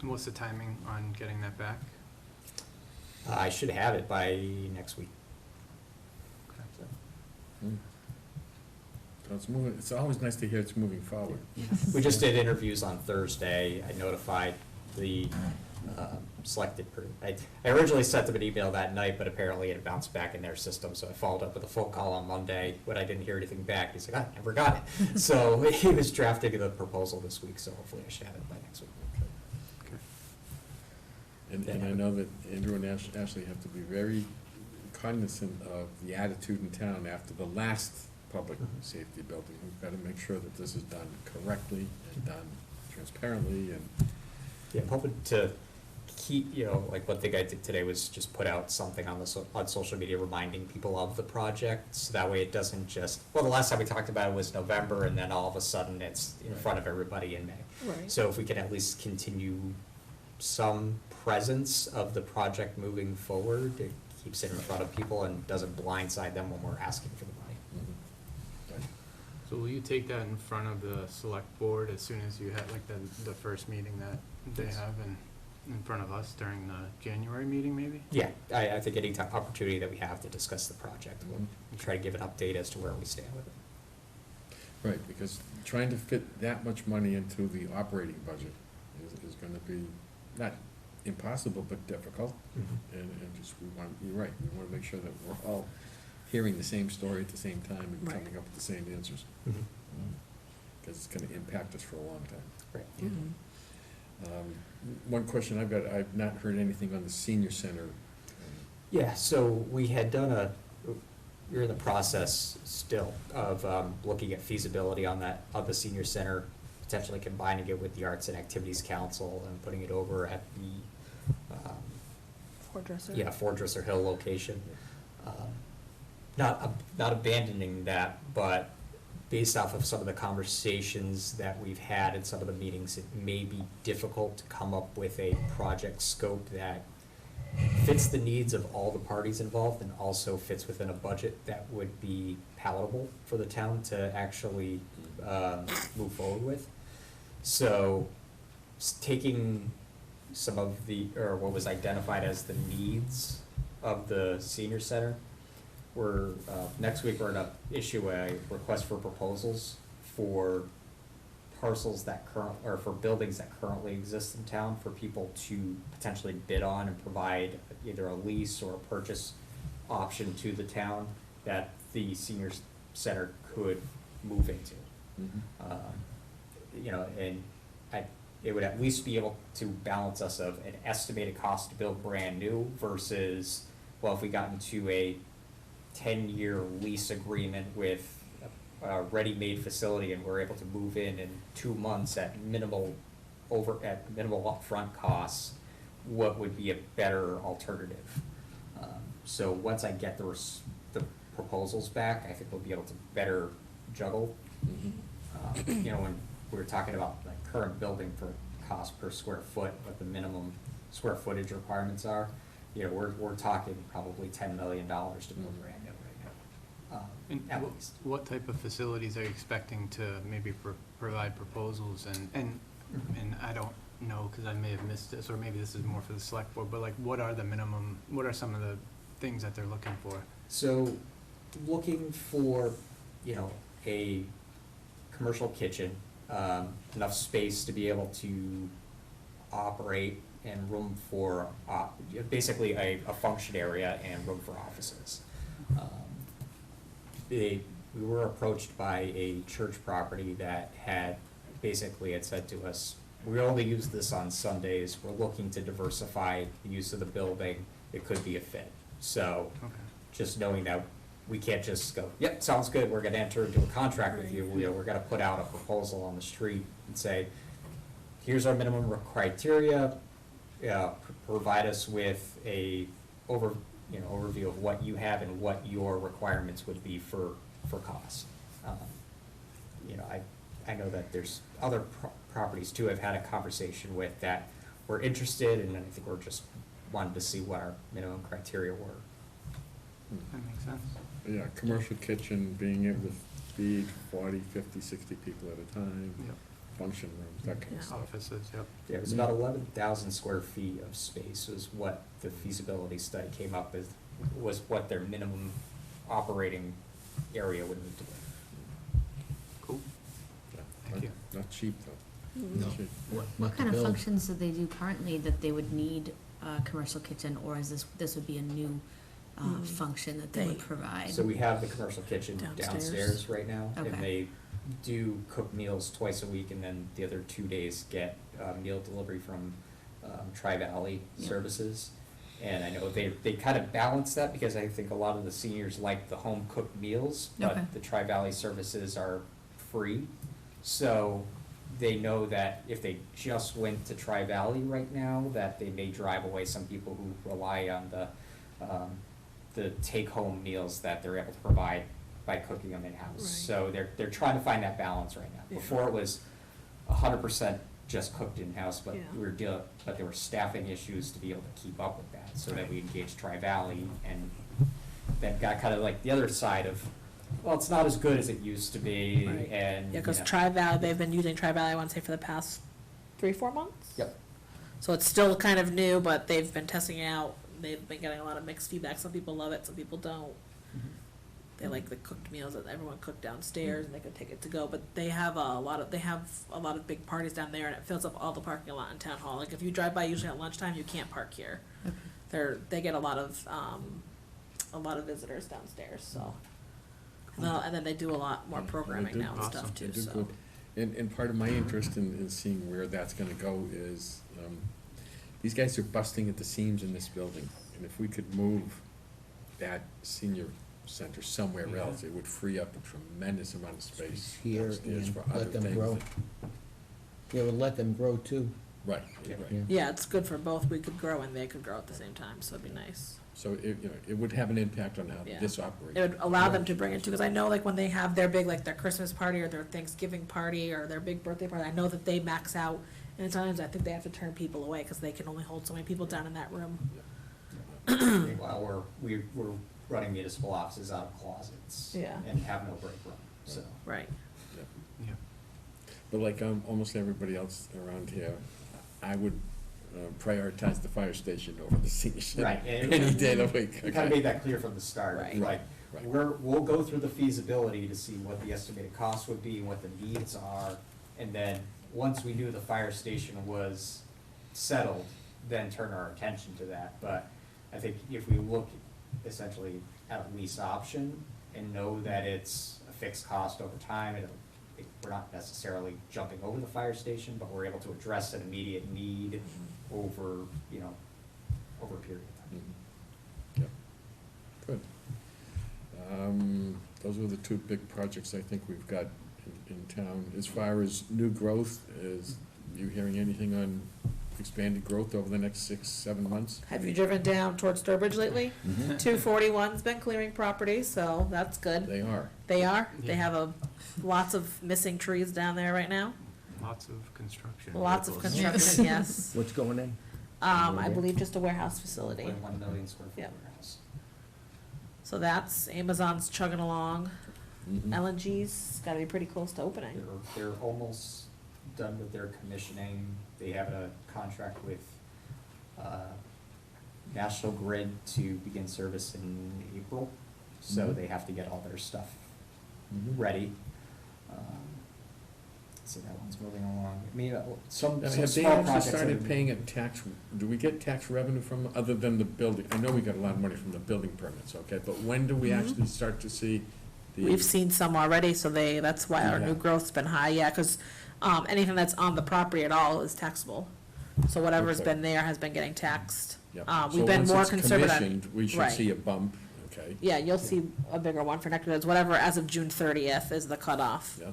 And what's the timing on getting that back? I should have it by next week. Mm. So it's moving, it's always nice to hear it's moving forward. We just did interviews on Thursday. I notified the selected. I originally sent them an email that night, but apparently it bounced back in their system, so I followed up with a phone call on Monday when I didn't hear anything back. He's like, I never got it. So he was drafting the proposal this week, so hopefully I should have it by next week. Okay. And I know that Andrew and Ashley have to be very cognizant of the attitude in town after the last public safety building. We've got to make sure that this is done correctly and done transparently and. Yeah, I'm hoping to keep, like one thing I did today was just put out something on on social media reminding people of the project, so that way it doesn't just, well, the last time we talked about it was November, and then all of a sudden it's in front of everybody in May. Right. So if we can at least continue some presence of the project moving forward, it keeps it in front of people and doesn't blindside them when we're asking for the money. Right. So will you take that in front of the select board as soon as you have, like, the first meeting that they have in front of us during the January meeting, maybe? Yeah, I think any opportunity that we have to discuss the project, we'll try to give an update as to where we stand with it. Right, because trying to fit that much money into the operating budget is gonna be not impossible, but difficult. And just, you're right, we wanna make sure that we're all hearing the same story at the same time and Right. coming up with the same answers. Because it's gonna impact us for a long time. Right. Mhm. One question I've got, I've not heard anything on the senior center. Yeah, so we had done we're in the process still of looking at feasibility on the senior center, potentially combining it with the Arts and Activities Council and putting it over at the, Four dresser. Fort Dresser Hill location. Not abandoning that, but based off of some of the conversations that we've had in some of the meetings, it may be difficult to come up with a project scope that fits the needs of all the parties involved and also fits within a budget that would be palatable for the town to actually move forward with. So taking some of or what was identified as the needs of the senior center, next week we're gonna issue a request for proposals for parcels or for buildings that currently exist in town for people to potentially bid on and provide either a lease or a purchase option to the town that the senior center could move into. And it would at least be able to balance us of an estimated cost to build brand new versus, well, if we got into a 10-year lease agreement with a ready-made facility and we're able to move in 2 months at minimal upfront costs, what would be a better alternative? So once I get the proposals back, I think we'll be able to better juggle. When we were talking about like current building for cost per square foot, what the minimum square footage requirements are, we're talking probably $10 million to build brand new right now, And at least. what type of facilities are you expecting to maybe provide proposals and I don't know, because I may have missed this, or maybe this is more for the select board, but like, what are some of the things that they're looking for? So, looking for, a commercial kitchen, enough space to be able to operate and room for, basically a function area and room for offices. We were approached by a church property that had said to us, we only use this on Sundays, we're looking to diversify the use of the building, it could be a fit. So, Okay. just knowing that we can't just go, yep, sounds good, we're gonna enter into a contract with you, we're gonna put out a proposal on the street and say, here's our minimum criteria, provide us with a overview of what you have and what your requirements would be for cost. I know that there's other properties too I've had a conversation with that were interested, and I think we're just wanted to see what our minimum criteria were. That makes sense. Yeah, commercial kitchen, being able to feed 40, 50, 60 people at a time, Yep. function rooms, that kind of stuff. Offices, yep. Yeah, it was about 11,000 square feet of space was what the feasibility study came up with, was what their minimum operating area would need to be. Cool. Yeah, Thank not- you. Not cheap, though. No. What Not to kind of build. functions do they do currently that they would need a commercial kitchen, or is this would be a new, function that they would They- provide? So we have the commercial kitchen Downstairs. downstairs right now, Okay. and they do cook meals twice a week, and then the other 2 days get meal delivery from Tri-Valley Yeah. Services. And I know they kind of balance that, because I think a lot of the seniors like the home cooked meals, Okay. but the Tri-Valley Services are free. So they know that if they just went to Tri-Valley right now, that they may drive away some people who rely on the take-home meals that they're able to provide by cooking them in-house. Right. So they're trying to find that balance right now. Yeah. Before it was 100% just cooked in-house, but Yeah. but there were staffing issues to be able to keep up with that, so that we engaged Tri-Valley, and that got kind of like the other side of, well, it's not as good as it used to be, Right. and, Yeah, because you know. Tri-Valley, they've been using Tri-Valley, I want to say, for the past 3-4 months? Yep. So it's still kind of new, but they've been testing it out. They've been getting a lot of mixed feedback. Some people love it, some people don't. They like the cooked meals that everyone cooked downstairs, and they can take it to go. But they have a lot of big parties down there, and it fills up all the parking lot in town hall. Like if you drive by, usually at lunchtime, you can't park here. Okay. They get a lot of visitors downstairs. So, and then they do a lot more programming do. now and Awesome. stuff too. They do So. good. And part of my interest in seeing where that's gonna go is, these guys are busting at the seams in this building. And if we could move that senior center somewhere Yeah. else, it would free up a tremendous amount of space Here downstairs and for other let them things. grow. It would let them grow too. Right, Yeah. right. Yeah. Yeah, it's good for both. We could grow and they could grow at the same time, so it'd be nice. So it, it would have an impact on how Yeah. this operates. It would allow them to bring it too, because I know like when they have their big, like their Christmas party or their Thanksgiving party or their big birthday party, I know that they max out. And sometimes I think they have to turn people away because they can only hold so many people down in that room. Meanwhile, we're running municipal offices out of closets. Yeah. And have no break room, so. Right. Yeah. But like almost everybody else around here, I would prioritize the fire station over the senior center Right, and- any day of the week. We kind of made that clear from the start, Right. like, Right. we'll go through the feasibility to see what the estimated cost would be and what the needs are. And then, once we knew the fire station was settled, then turn our attention to that. But I think if we look essentially at a lease option and know that it's a fixed cost over time, we're not necessarily jumping over the fire station, but we're able to address an immediate need over, over a period of time. Mhm. Yep. Good. Those were the two big projects I think we've got in town. As far as new growth, is you hearing anything on expanded growth over the next 6-7 months? Have you driven down towards Sturbridge lately? Mm-hmm. 241's been clearing property, so that's good. They are. They are. They Yeah. have lots of missing trees down there right now. Lots of construction. Lots of vehicles. construction, yes. What's going in? I believe just a warehouse facility. 1.1 million square foot Yep. warehouse. So that's, Amazon's chugging along. Mhm. LNG's gotta be pretty close to opening. They're almost done with their commissioning. They have a contract with National Grid to begin service in April. So Mhm. they have to get all their stuff Mhm. ready. So that one's moving along. I mean, some Now, some have they small actually projects. started have- paying a tax, do we get tax revenue from, other than the building? I know we got a lot of money from the building permits, okay, but when do we Mhm. actually start to see the? We've seen some already, so that's why our Yeah. new growth's been high, yeah, cause, anything that's on the property at all is taxable. So whatever's Okay. been there has been getting taxed. Yep. We've So been once more it's conservative on- commissioned, we should right. see a bump, okay? Yeah, you'll see a bigger one for next year, it's whatever, as of June 30th is the cutoff. Yeah,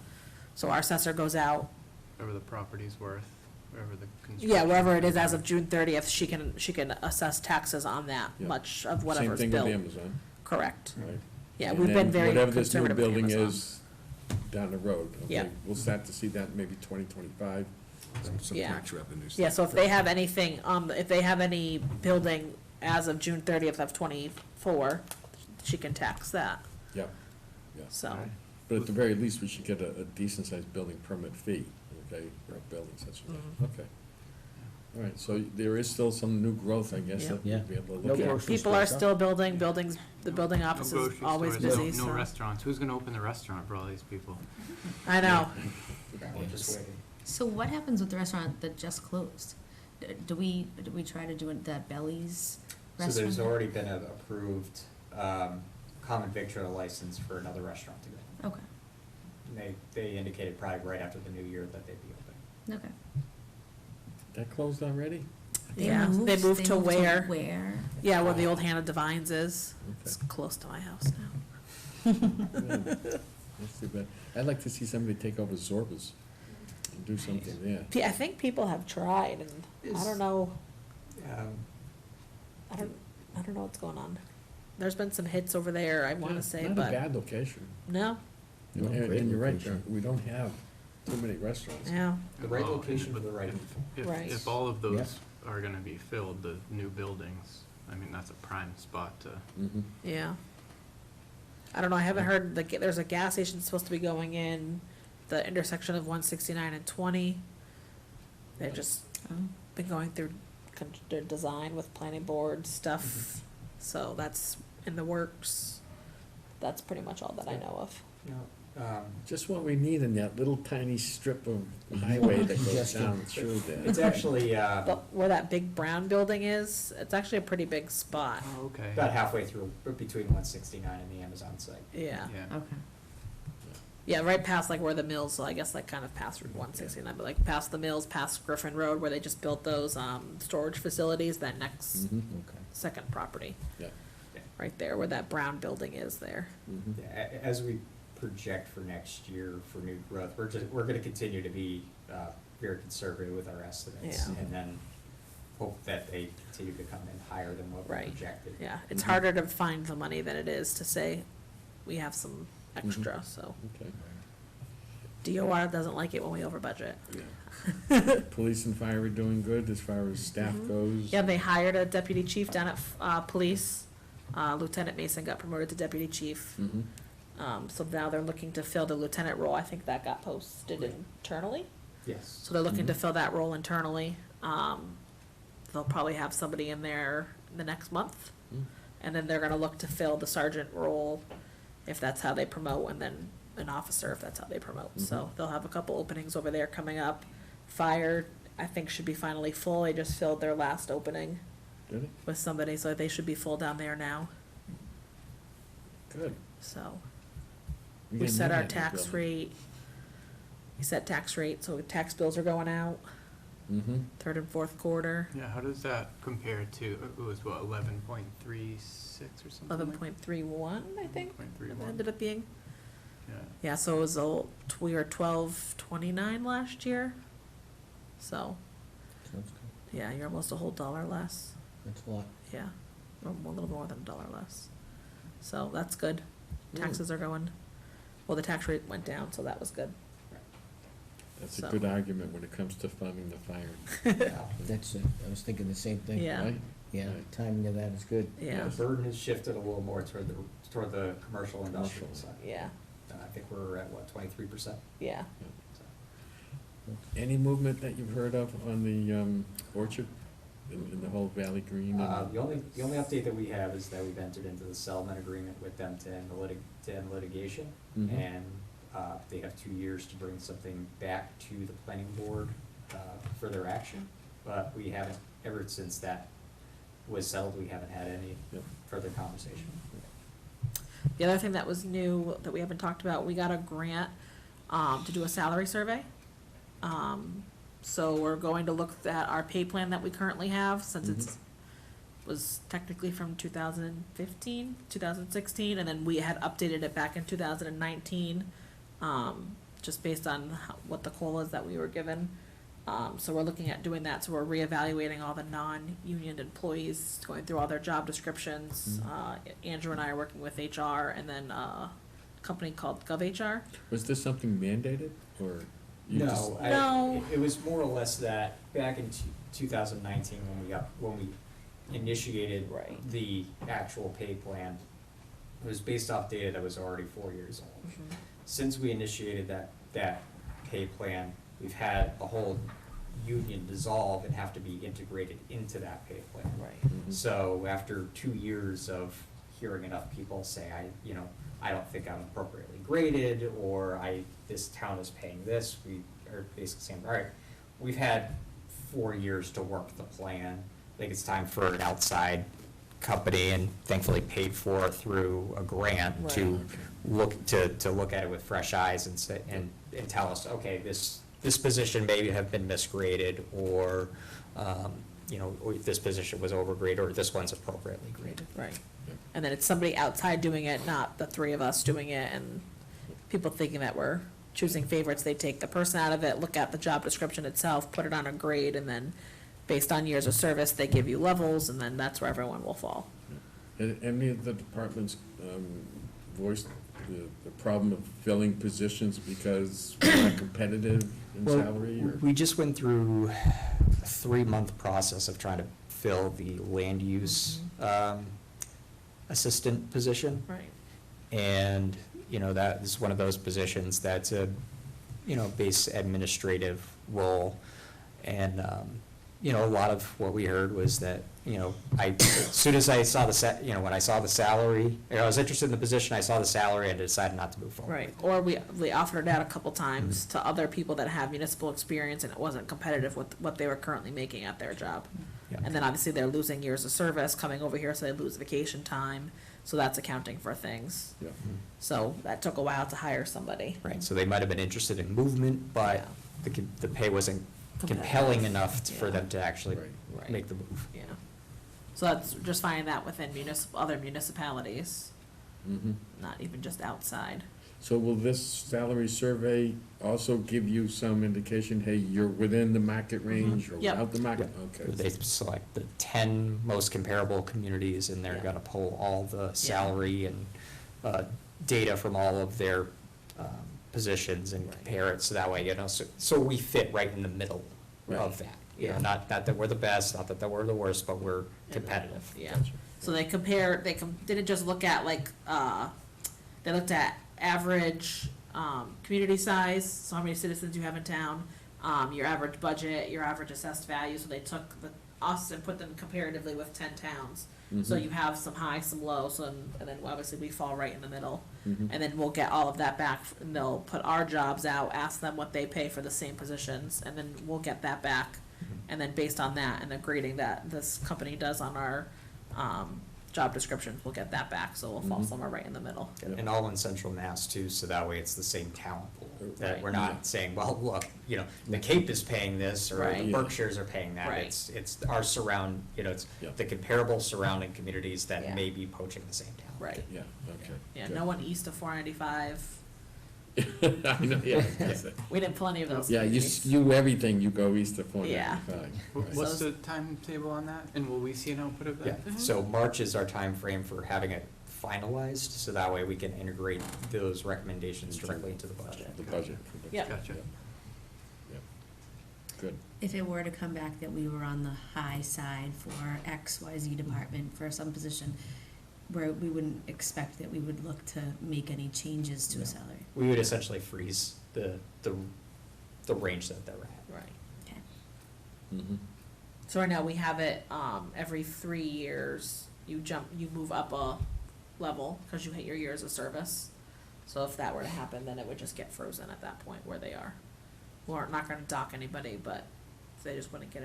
So our assessor goes out, Whatever the property's worth, wherever the construction. yeah, wherever it is as of June 30th, she can assess taxes on that, Yeah. much of same whatever's thing with built. Amazon, Correct. right? Yeah, And we've then been very whatever this new conservative with building Amazon. is down the road, okay? Yeah. We'll start to see that maybe 2025, some Yeah. tax revenues. Yeah, so if they have anything, if they have any building as of June 30th of 24, she can tax that, Yep, yeah. so. But at the very least, we should get a decent-sized building permit fee, okay, for a building such as Mhm. that, okay. All right, so there is still some new growth, I guess, Yeah. that Yeah. we'll be able to No look at. grocery People are stores, huh? still building, the building No office is grocery always stores, busy, no so. restaurants. Who's gonna open the restaurant for all these people? I know, We're just waiting. So what happens with the restaurant that just closed? Do we try to do it, that Belly's So restaurant? there's already been an approved, common victual license for another restaurant to go. Okay, And they indicated probably right after the new year that they'd be open. okay. That closed already? Yeah, they moved to where? Where? Yeah, where the old Hannah Divines is. Okay. It's close to my house now. That's too bad. I'd like to see somebody take over Zorba's and do something there. I think people have tried, and I don't know, I don't know what's going on. There's been some hits over there, I wanna say, Not a but, bad location. no, And No, great and you're right, location. we don't have too many restaurants. yeah, The right Well, location for but the right if- people. Right. If all of those Yeah. are gonna be filled, the new buildings, I mean, that's a prime spot to, Mhm. yeah. I don't know, I haven't heard, there's a gas station supposed to be going in the intersection of 169 and 20. They've just Oh. been going through their design with planning board stuff, so that's in the works. That's pretty much all that I know of. Just what we need in that little tiny strip of highway that goes Congestion. down through there. It's actually, But where that big brown building is, it's actually a pretty big spot, oh, okay. about halfway through, between 169 and the Amazon site. yeah. Yeah. Okay. Yeah, right past like where the mills, so I guess like kind of past Route 169, but like past the mills, past Griffin Road, where they just built those, storage facilities, that next Mhm. Okay. second property. Yeah. Right there, where that brown building is there. Mhm. As we project for next year for new growth, we're gonna continue to be, very conservative with our estimates. Yeah. And then hope that they continue to come in higher than what we Right. projected. Yeah, it's Mhm. harder to find the money than it is to say, we have some extra, so. Okay, DOR doesn't like it when we over budget. yeah. Police and fire are doing good as far as staff Mhm. goes? Yeah, they hired a deputy chief down at, police. Lieutenant Mason got promoted to deputy chief. Mhm. So now they're looking to fill the lieutenant role. I think that got posted internally. Yes. So they're looking to Mhm. fill that role internally. They'll probably have somebody in there the next month. Mm. And then they're gonna look to fill the sergeant role, if that's how they promote, and then an officer, if that's how they promote. So Mhm. they'll have a couple openings over there coming up. Fire, I think, should be finally full. They just filled their last opening Did it? with somebody, so they should be full down there now, Good. so. We We get set our money out of tax the rate, we set tax rate, so tax bills are going out, building. Mhm. third and fourth quarter, Yeah, how does that compare to, it was what, 11.36 or something? like- 11.31, I think, it 11.31. ended up being. Yeah. Yeah, so it was, we were 12.29 last year, so, Sounds good. yeah, you're almost a whole dollar less, That's a lot. yeah, or a little more than a dollar less. So that's good, Mm. taxes are going, well, the tax rate went down, so that was good. That's a So. good argument when it comes to funding the fire, Yeah. That's it. I was thinking the same thing. Yeah. right? Yeah, Right. timing of that is good. Yeah, The burden has shifted a little more toward the commercial industrial Commercial. side. yeah, I think we're at, what, 23%? yeah. Any movement that you've heard of on the orchard in the whole Valley Green? and- The only update that we have is that we've entered into the settlement agreement with them to end litigation. Mhm. And, they have 2 years to bring something back to the planning board, for their action. But we haven't, ever since that was settled, we haven't had any Yep. further conversation. The other thing that was new that we haven't talked about, we got a grant, to do a salary survey. So we're going to look at our pay plan that we currently have, since it's, was technically from 2015, 2016, and then we had updated it back in 2019, just based on what the COLAs that we were given. So we're looking at doing that, so we're reevaluating all the non-union employees, going through all their job descriptions. Andrew and I are working with HR, and then, a company called GovHR. Was this something mandated, or? you just- No, No. it was more or less that back in 2019, when we initiated Right. the actual pay plan, it was based off data that was already 4 years old. Since we initiated that pay plan, we've had a whole union dissolve and have to be integrated into that pay plan. Right. Mhm. So after 2 years of hearing enough people say, I don't think I'm appropriately graded, or this town is paying this, we or basically saying, all right, we've had 4 years to work the plan. I think it's time for an outside company, and thankfully paid for through a grant, to look at it with fresh eyes and say, and tell us, okay, this position may have been misgraded, or, or this position was overgraded, or this one's appropriately graded. Right. And then it's somebody outside doing it, not the three of us doing it, and people thinking that we're choosing favorites. They take the person out of it, look at the job description itself, put it on a grade, and then based on years of service, they give you levels, and then that's where everyone will fall. Any of the departments voiced the problem of filling positions because we're not competitive in Well, salary, or? we just went through a 3-month process of trying to fill the land use assistant position. Right. And, that is one of those positions that's a, base administrative role. And, a lot of what we heard was that, as soon as I saw when I saw the salary, I was interested in the position, I saw the salary, and decided not to move forward. Right, or we offered it out a couple times to other people that have municipal experience, and it wasn't competitive with what they were currently making at their job. Yeah. And then obviously they're losing years of service coming over here, so they lose vacation time, so that's accounting for things. Yeah. So that took a while to hire somebody. Right, so they might have been interested in movement, but the pay wasn't compelling enough for them to actually Right. make the move. Yeah. So that's just finding that within other municipalities, Mhm. not even just outside. So will this salary survey also give you some indication, hey, you're within the market range or Yep. without the market? They Okay. select the 10 most comparable communities, and they're Yeah. gonna pull all the salary and data from all of their positions and Right. compare it, so that way, so we fit right in the middle of Right. that. Yeah. Not that we're the best, not that we're the worst, but we're competitive. Yeah. Gotcha. So they didn't just look at they looked at average, community size, so how many citizens you have in town, your average budget, your average assessed value, so they took us and put them comparatively with 10 towns. So Mhm. you have some high, some low, and then obviously we fall right in the middle. Mhm. And then we'll get all of that back, and they'll put our jobs out, ask them what they pay for the same positions, and then we'll get that back. And then based on that and the grading that this company does on our, job descriptions, we'll get that back, so we'll fall Mhm. somewhere right in the middle. Yep. And all in central Mass too, so that way it's the same talent pool. That Right. we're Yeah. not saying, well, look, the Cape is paying this, or Right. the Yeah. Berkshires are paying that. Right. It's our it's Yeah. the comparable surrounding communities Yeah. that may be poaching the same talent. Right. Yeah, okay. Yeah, good. no one east of 495. I know, yeah. We didn't pull any of those. Yeah, everything, you go east of four Yeah. ninety-five. What's the timetable on that, and will we see an output of Yeah, that? Mhm. so March is our time frame for having it finalized, so that way we can integrate those recommendations directly into the budget. The budget. Yep. Gotcha. Yep. Good. If it were to come back that we were on the high side for XYZ department for some position, where we wouldn't expect that we would look to make any changes to No. a salary. We would essentially freeze the range that they're at. Right. Okay. Mhm. So right now, we have it, every 3 years, you move up a level, because you hit your years of service. So if that were to happen, then it would just get frozen at that point where they are. We're not gonna dock anybody, but they just wouldn't get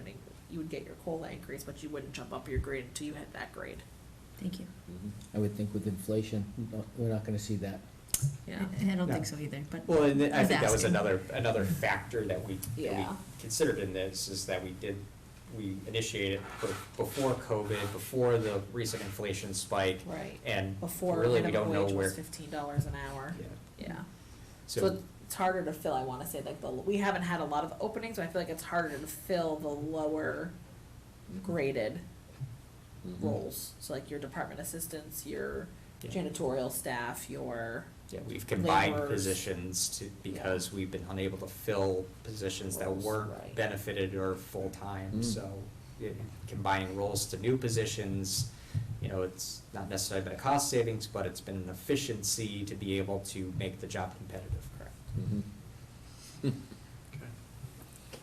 you would get your COLA increase, but you wouldn't jump up your grade until you hit that grade. Thank you. Mhm. I would think with inflation, we're not gonna see that. Yeah. I don't No. think so either, but. Well, and I was think that was asking. another factor that we Yeah. considered in this, is that we initiated before COVID, before the recent inflation spike, Right. and Before really we minimum don't know wage where. was $15 an hour. Yeah. Yeah. So it's harder to fill, I wanna say, we haven't had a lot of openings, but I feel like it's harder to fill the lower graded Mhm. roles. So like your department assistants, your Yeah. janitorial staff, your, Yeah, we've combined laborers. positions because we've been unable to fill positions that Roles, weren't right. benefited or full-time, Mm. so combining roles to new positions, it's not necessarily been a cost savings, but it's been an efficiency to be able to make the job competitive, correct? Mhm. Okay.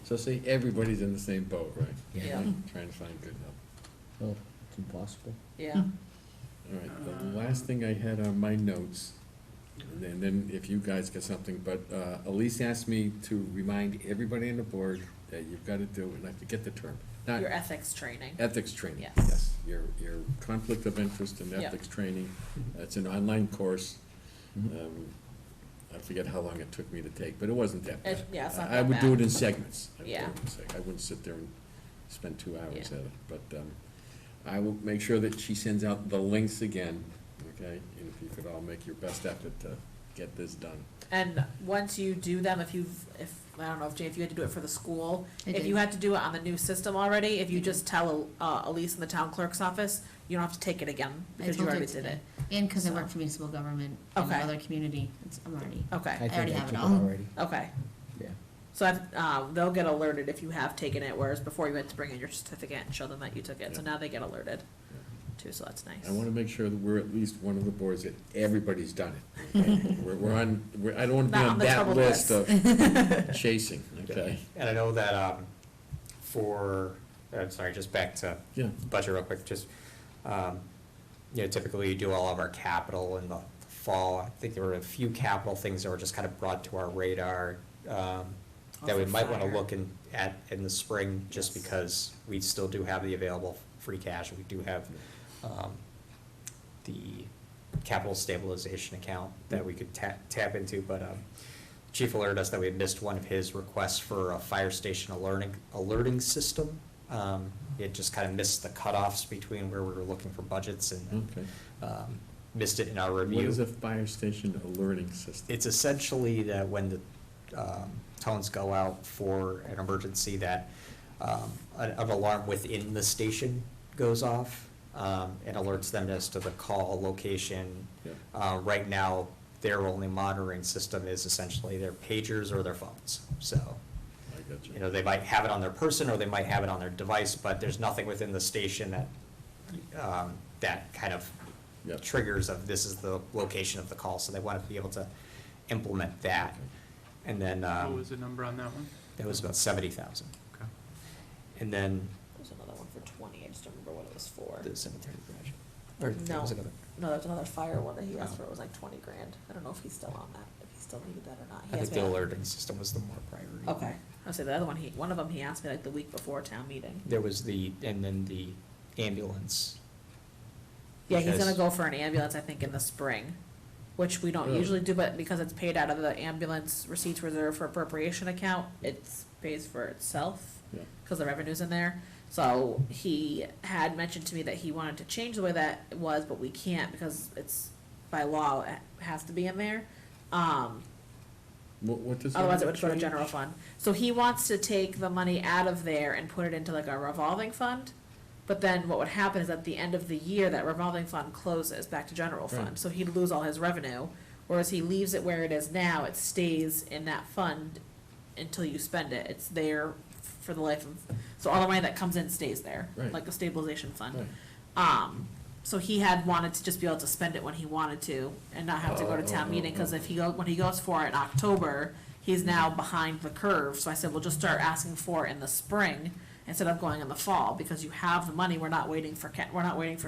So say everybody's in the same boat, right? Yeah. Trying to find good help. Oh, it's impossible. yeah. All right, the last thing I had on my notes And then if you guys get something, but Elise asked me to remind everybody on the board that you've got to do, and I forget the term. Not Your ethics training. ethics training. Yes. Your conflict of interest and Yep. ethics training. It's an online course. I forget how long it took me to take, but it wasn't that bad. Yeah, it's not I that would do bad. it in segments. Yeah. I wouldn't sit there and spend 2 hours Yeah. at it, but I will make sure that she sends out the links again, okay? And if you could all make your best effort to get this done. And once you do them, if I don't know if Jay, if you had to do it for the school, I if did. you had to do it on the new system already, if you Mhm. just tell Elise in the town clerk's office, you don't have to take it again, I because you told her already did today. it. And because I So. work for municipal government in Okay. another community, I'm already, I Okay, think already I have it took all. already, okay. yeah. So they'll get alerted if you have taken it, whereas before you had to bring in your certificate and show them that you took it, so Yeah. now they get alerted too, so that's nice. I want to make sure that we're at least one of the boards that everybody's done it. okay? I don't want to be Not on on the that troubled list list. of chasing, okay? And I know that, sorry, just back to Yeah. budget real quick, just, typically you do all of our capital in the fall. I think there were a few capital things that were just kind of brought to our radar, that we for might want to fire. look at in the spring, just Yes. because we still do have the available free cash. We do have, the capital stabilization account that we could tap into, but, Chief alerted us that we had missed one of his requests for a fire station alerting system. It just kind of missed the cutoffs between where we were looking for budgets and, Okay. missed it in our What review. is a fire station alerting system? It's essentially that when the tones go out for an emergency, that an alarm within the station goes off and alerts them as to the call location. Yeah. Right now, their only monitoring system is essentially their pagers or their phones. So, I got you. they might have it on their person or they might have it on their device, but there's nothing within the station that that kind of Yep. triggers of this is the location of the call, so they want to be able to implement that. Okay. And then, What was the number on that one? it was about 70,000. Okay. And then There's another one for 20, I just don't remember what it was for. the cemetery garage. Or there No. was another, No, there's another fire one that he asked Oh. for, it was like 20 grand. I don't know if he's still on that, if he still needed that or not. He I think asked the me- alerting system was the more priority. Okay, I'll say the other one, one of them he asked me like the week before town meeting. There was and then the ambulance. Yeah, he's gonna Because- go for an ambulance, I think, in the spring, which we don't Really? usually do, but because it's paid out of the ambulance receipts reserve for appropriation account, it pays for itself, Yeah. because the revenue's in there. So he had mentioned to me that he wanted to change the way that it was, but we can't because it's by law, it has to be in there. What does? Otherwise, it that would go to change? general fund. So he wants to take the money out of there and put it into like a revolving fund. But then what would happen is at the end of the year, that revolving fund closes back to general fund. Right. So he'd lose all his revenue. Whereas he leaves it where it is now, it stays in that fund until you spend it. It's there for the life of, so all the money that comes in stays there, Right. like a stabilization fund. Right. So he had wanted to just be able to spend it when he wanted to and not have to go to town meeting, cause if when he goes for it in October, he's now behind the curve. So I said, well, just start asking for it in the spring instead of going in the fall, because you have the money, we're not waiting for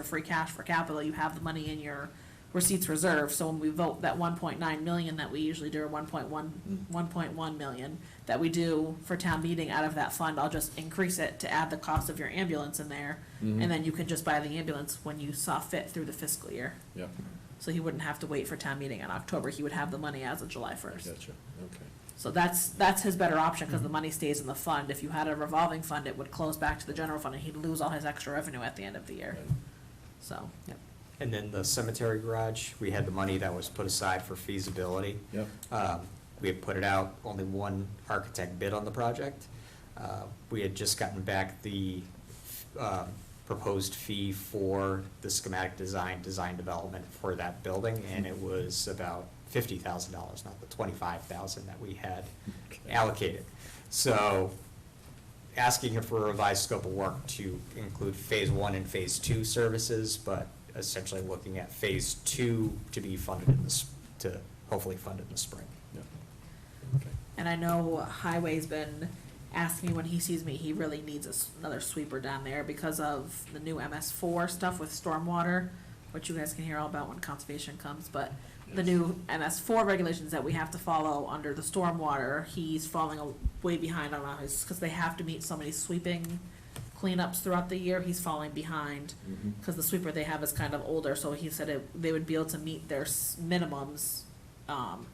free cash for capital, you have the money in your receipts reserve, so when we vote that 1.9 million that we usually do, or 1.1 million that we do for town meeting out of that fund, I'll just increase it to add the cost of your ambulance in there, Mhm. and then you can just buy the ambulance when you saw fit through the fiscal year. Yep, So he wouldn't have to wait for town meeting in October, he would have the money as of July I first. got you, okay. So that's his better option, cause the money stays in the fund. If you had a revolving fund, it would close back to the general fund and he'd lose all his extra revenue at the end of the year, Right. so. And then the cemetery garage, we had the money that was put aside for feasibility. Yep, We had put it out, only one architect bid on the project. We had just gotten back the proposed fee for the schematic design development for that building, and it was about $50,000, not the $25,000 that we had allocated. So, asking him for a revised scope of work to include phase 1 and phase 2 services, but essentially looking at phase 2 to be funded to hopefully fund in the spring. yep, okay. And I know Highway's been asking me when he sees me, he really needs another sweeper down there because of the new MS4 stuff with stormwater. which you guys can hear all about when conservation comes, but the new MS4 regulations that we have to follow under the stormwater, he's falling way behind on his, because they have to meet so many sweeping cleanups throughout the year, he's falling behind, Mhm. because the sweeper they have is kind of older, so he said they would be able to meet their minimums,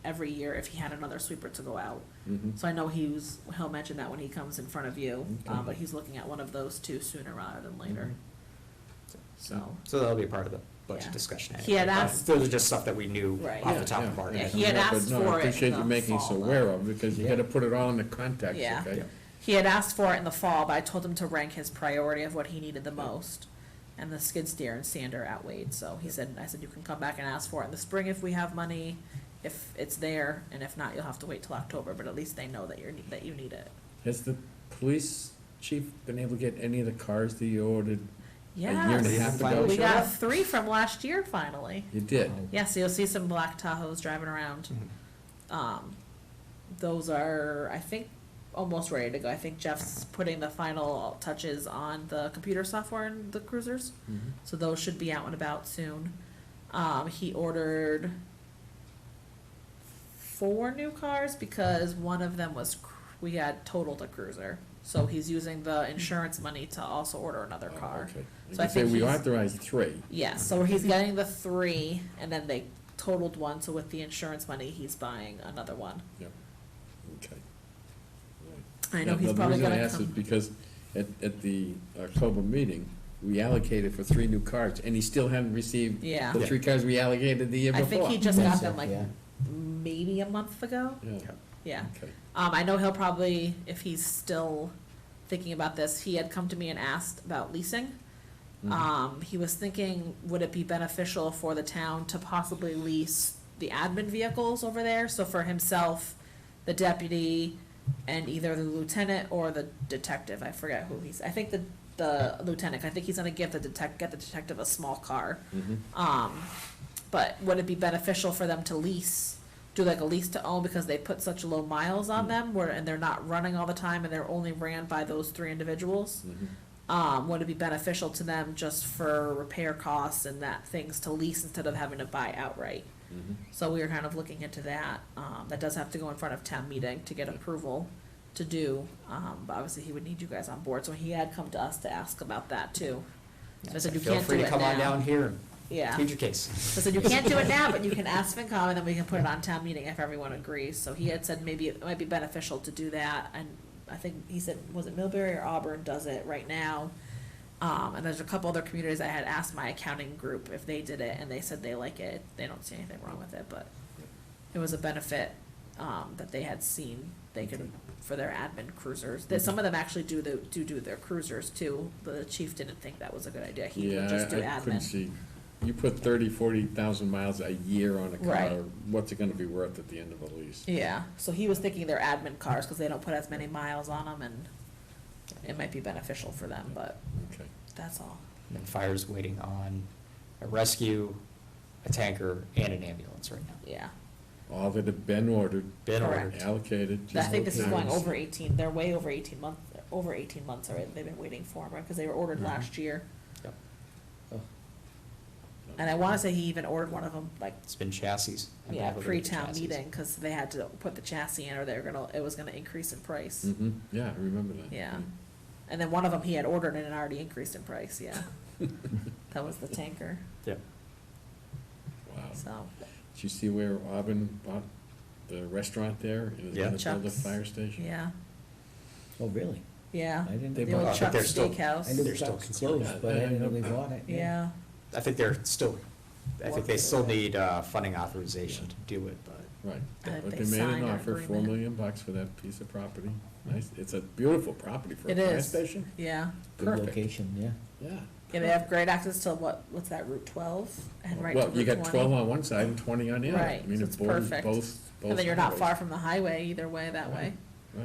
every year if he had another sweeper to go out. Mhm. So I know he'll mention that when he comes in front of you, Okay. but he's looking at one of those two sooner rather than later, so. So that'll be a part of the budget Yeah. discussion. He had anyway. asked- Those are just stuff that we knew Right. off the top of our Yeah, head. he had But asked no, for it I in appreciate you the making us fall, though. aware of, because you Yeah. gotta put it all in the context, Yeah. okay? Yeah. He had asked for it in the fall, but I told him to rank his priority of what he needed the most. And the skid steer and sander outweighed, so I said, you can come back and ask for it in the spring if we have money, if it's there, and if not, you'll have to wait till October, but at least they know that that you need it. Has the police chief been able to get any of the cars that you ordered? year and a Yes, half ago? we Showed got up? 3 from last year finally. You did? Wow. Yeah, so you'll see some black Tahoes driving around. Mhm. Those are, I think, almost ready to go. I think Jeff's putting the final touches on the computer software in the cruisers. Mhm. So those should be out and about soon. He ordered 4 new cars because one of them we had totaled a cruiser. So he's using the insurance money to also order another Oh, car. okay. You So I can say think we he's- authorized 3. Yes, so he's getting the 3 and then they totaled one, so with the insurance money, he's buying another one. Yep. Okay. I know Yeah, he's no, probably The reason I gonna asked is come. because at the October meeting, we allocated for 3 new cars, and he still hadn't received Yeah. the 3 cars we allocated the year I before. think he just got That's them it, like yeah. maybe a month ago. Yeah, Yeah. okay. I know he'll probably, if he's still thinking about this, he had come to me and asked about leasing. Mhm. He was thinking, would it be beneficial for the town to possibly lease the admin vehicles over there? So for himself, the deputy, and either the lieutenant or the detective, I forget who I think the lieutenant, I think he's gonna get the detective a small car. Mhm. But would it be beneficial for them to do like a lease to own because they put such low miles on them and they're not running all the time and they're only ran by those 3 individuals? Mhm. Would it be beneficial to them just for repair costs and things to lease instead of having to buy outright? Mhm. So we were kind of looking into that. That does have to go in front of town meeting to get approval to do. But obviously he would need you guys on board, so he had come to us to ask about that too. So I said, you Feel can't free do to it come on now. down here and Yeah. plead your case. I said, you can't do it now, but you can ask FinCom and then we can put it on town meeting if everyone agrees. So he had said maybe it might be beneficial to do that, and I think he said, was it Millbury or Auburn does it right now? And there's a couple other communities I had asked my accounting group if they did it, and they said they like it, they don't see anything wrong with it, but it was a benefit, that they had seen, they could, for their admin cruisers. That some of them actually do their cruisers too, but the chief didn't think that was a good idea, he would just do Yeah, I couldn't admin. see, you put 40,000 miles a year on a Right. car, what's it gonna be worth at the end of a lease? Yeah, so he was thinking they're admin cars, cause they don't put as many miles on them, and it might be beneficial for them, but Okay. that's all. And then fire's waiting on a rescue, a tanker, and an ambulance right now. Yeah, All that have been ordered, Been Correct. ordered. allocated. I just think this is going times. over 18, they're way over 18 months already, they've been waiting for them, right, cause they were ordered Mhm. last year. Yep. Oh, And I wanna say he even ordered one of them, like, It's been chassis. and yeah, we're looking at pre-town chassis. meeting, cause they had to put the chassis in or it was gonna increase in price. Mhm. Yeah, I remember that. Yeah, and then one of them he had ordered and it already increased in price, yeah. That was the tanker, Yep. Wow. so, Did you see where Auburn bought the restaurant there and is Yeah. gonna build a Chuck's. fire station? yeah, oh, really? yeah. I didn't. They The bought- old I think Chuck's they're still- Steakhouse. I knew They're the still shop's considering closed, that. but I Yeah, didn't know I they know. bought it. Yeah, I think they're still, I think they still Working. need, funding authorization to do it, but. Right. I think But they they made an signed an offer, $4 agreement. million for that piece of property. Nice, it's a beautiful property for a It fire is. station. yeah. Good Perfect. location, yeah. Yeah. Yeah, they have great access to what's that, Route 12 and right to Well, Route you 20. got 12 on one side and 20 on the other. Right, I mean, so it's it's perfect. both And then you're not highways. far from the highway either way, that Right. way.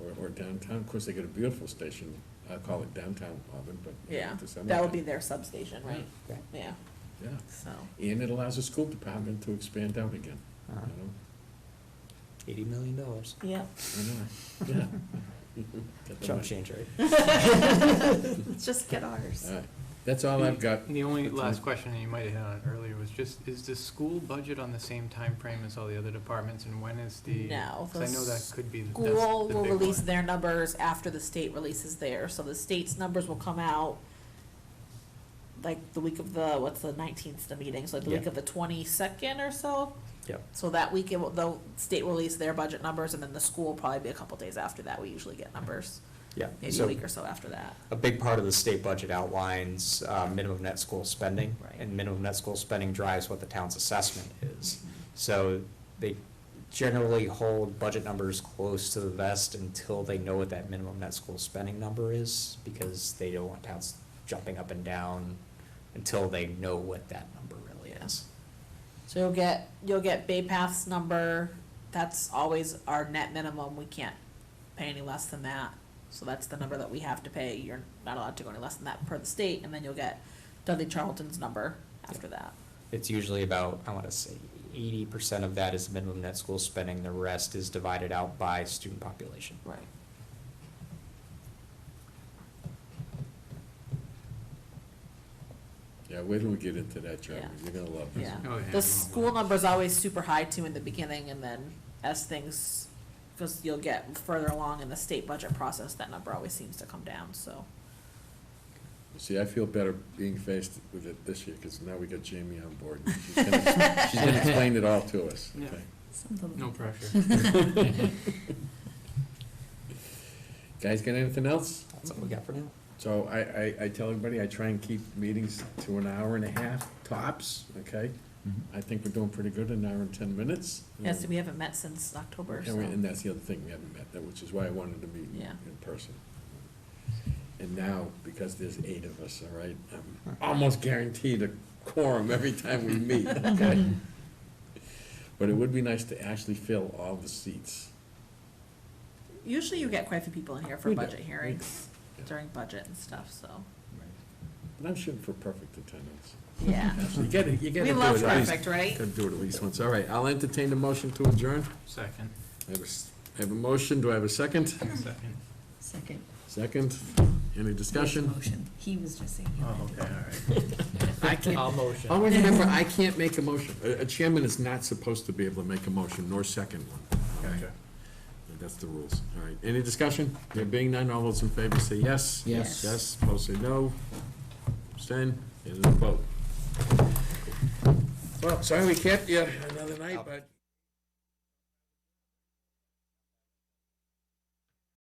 Right. Or downtown, of course, they got a beautiful station, I call it downtown Auburn, but. Yeah, to some that would be extent. their substation, right? Okay. Yeah, Yeah, so, and it allows the school department to expand out again, you Uh-huh. know? $80 million. yeah. I know, yeah. Get the Chump money. change, right? Let's just get ours. All right. That's all I've got. The only last question, and you might have hit on it earlier, was just, is the school budget on the same time frame as all the other departments, and when is the? No, 'Cause I know that could be, that's the School will big release one. their numbers after the state releases theirs, so the state's numbers will come out like the week of the, what's the 19th, the meeting, so like the week Yeah. of the 22nd or so. Yep. So that week, the state will release their budget numbers, and then the school will probably be a couple days after that, we usually get numbers, Yeah. maybe a So week or so after that. a big part of the state budget outlines minimum net school spending. Right. And minimum net school spending drives what the town's assessment is. So they generally hold budget numbers close to the vest until they know what that minimum net school spending number is, because they don't want towns jumping up and down until they know what that number really is. So you'll get Bay Path's number, that's always our net minimum, we can't pay any less than that. So that's the number that we have to pay, you're not allowed to go any less than that per the state, and then you'll get Dudley Charlton's number after that. It's usually about, I want to say, 80% of that is minimum net school spending, the rest is divided out by student population. Right. Yeah, wait till we get into that, Jeremy, Yeah. you're gonna love this. Yeah, Oh, yeah. the school number's always super high too in the beginning, and then as things, because you'll get further along in the state budget process, that number always seems to come down, so. See, I feel better being faced with it this year, because now we got Jamie on board. She's gonna explain it all to us, Yeah. okay? Something No like pressure. Guys, got anything else? That's all we got for now. So I tell everybody, I try and keep meetings to an hour and a half tops, okay? I think we're doing pretty good, an hour and 10 minutes. Yes, we haven't met since October, so. And that's the other thing, we haven't met, which is why I wanted to meet Yeah. in person. And now, because there's 8 of us, all right, I'm almost guaranteed a quorum every time we meet, okay? But it would be nice to actually fill all the seats. Usually you get quite a few people in here for We do, budget we hearings do, yeah. during budget and stuff, so, But I'm shooting for perfect attendance. yeah. You gotta do We it love at least. perfect, right? Gotta do it at least once. All right, I'll entertain the motion to adjourn. Second. I have a motion, do I have a second? Second. second. Second, any discussion? Motion. He was just saying. he Oh, wanted okay, to- all right. I can't. I'll motion. Always remember, I can't make a motion. A chairman is not supposed to be able to make a motion nor second one. Okay? Gotcha. That's the rules. All right, any discussion? There being none, all those in favor say yes. Yes. Yes, opposed say no. Abstain, it is a vote. Well, sorry we kept you another night, but.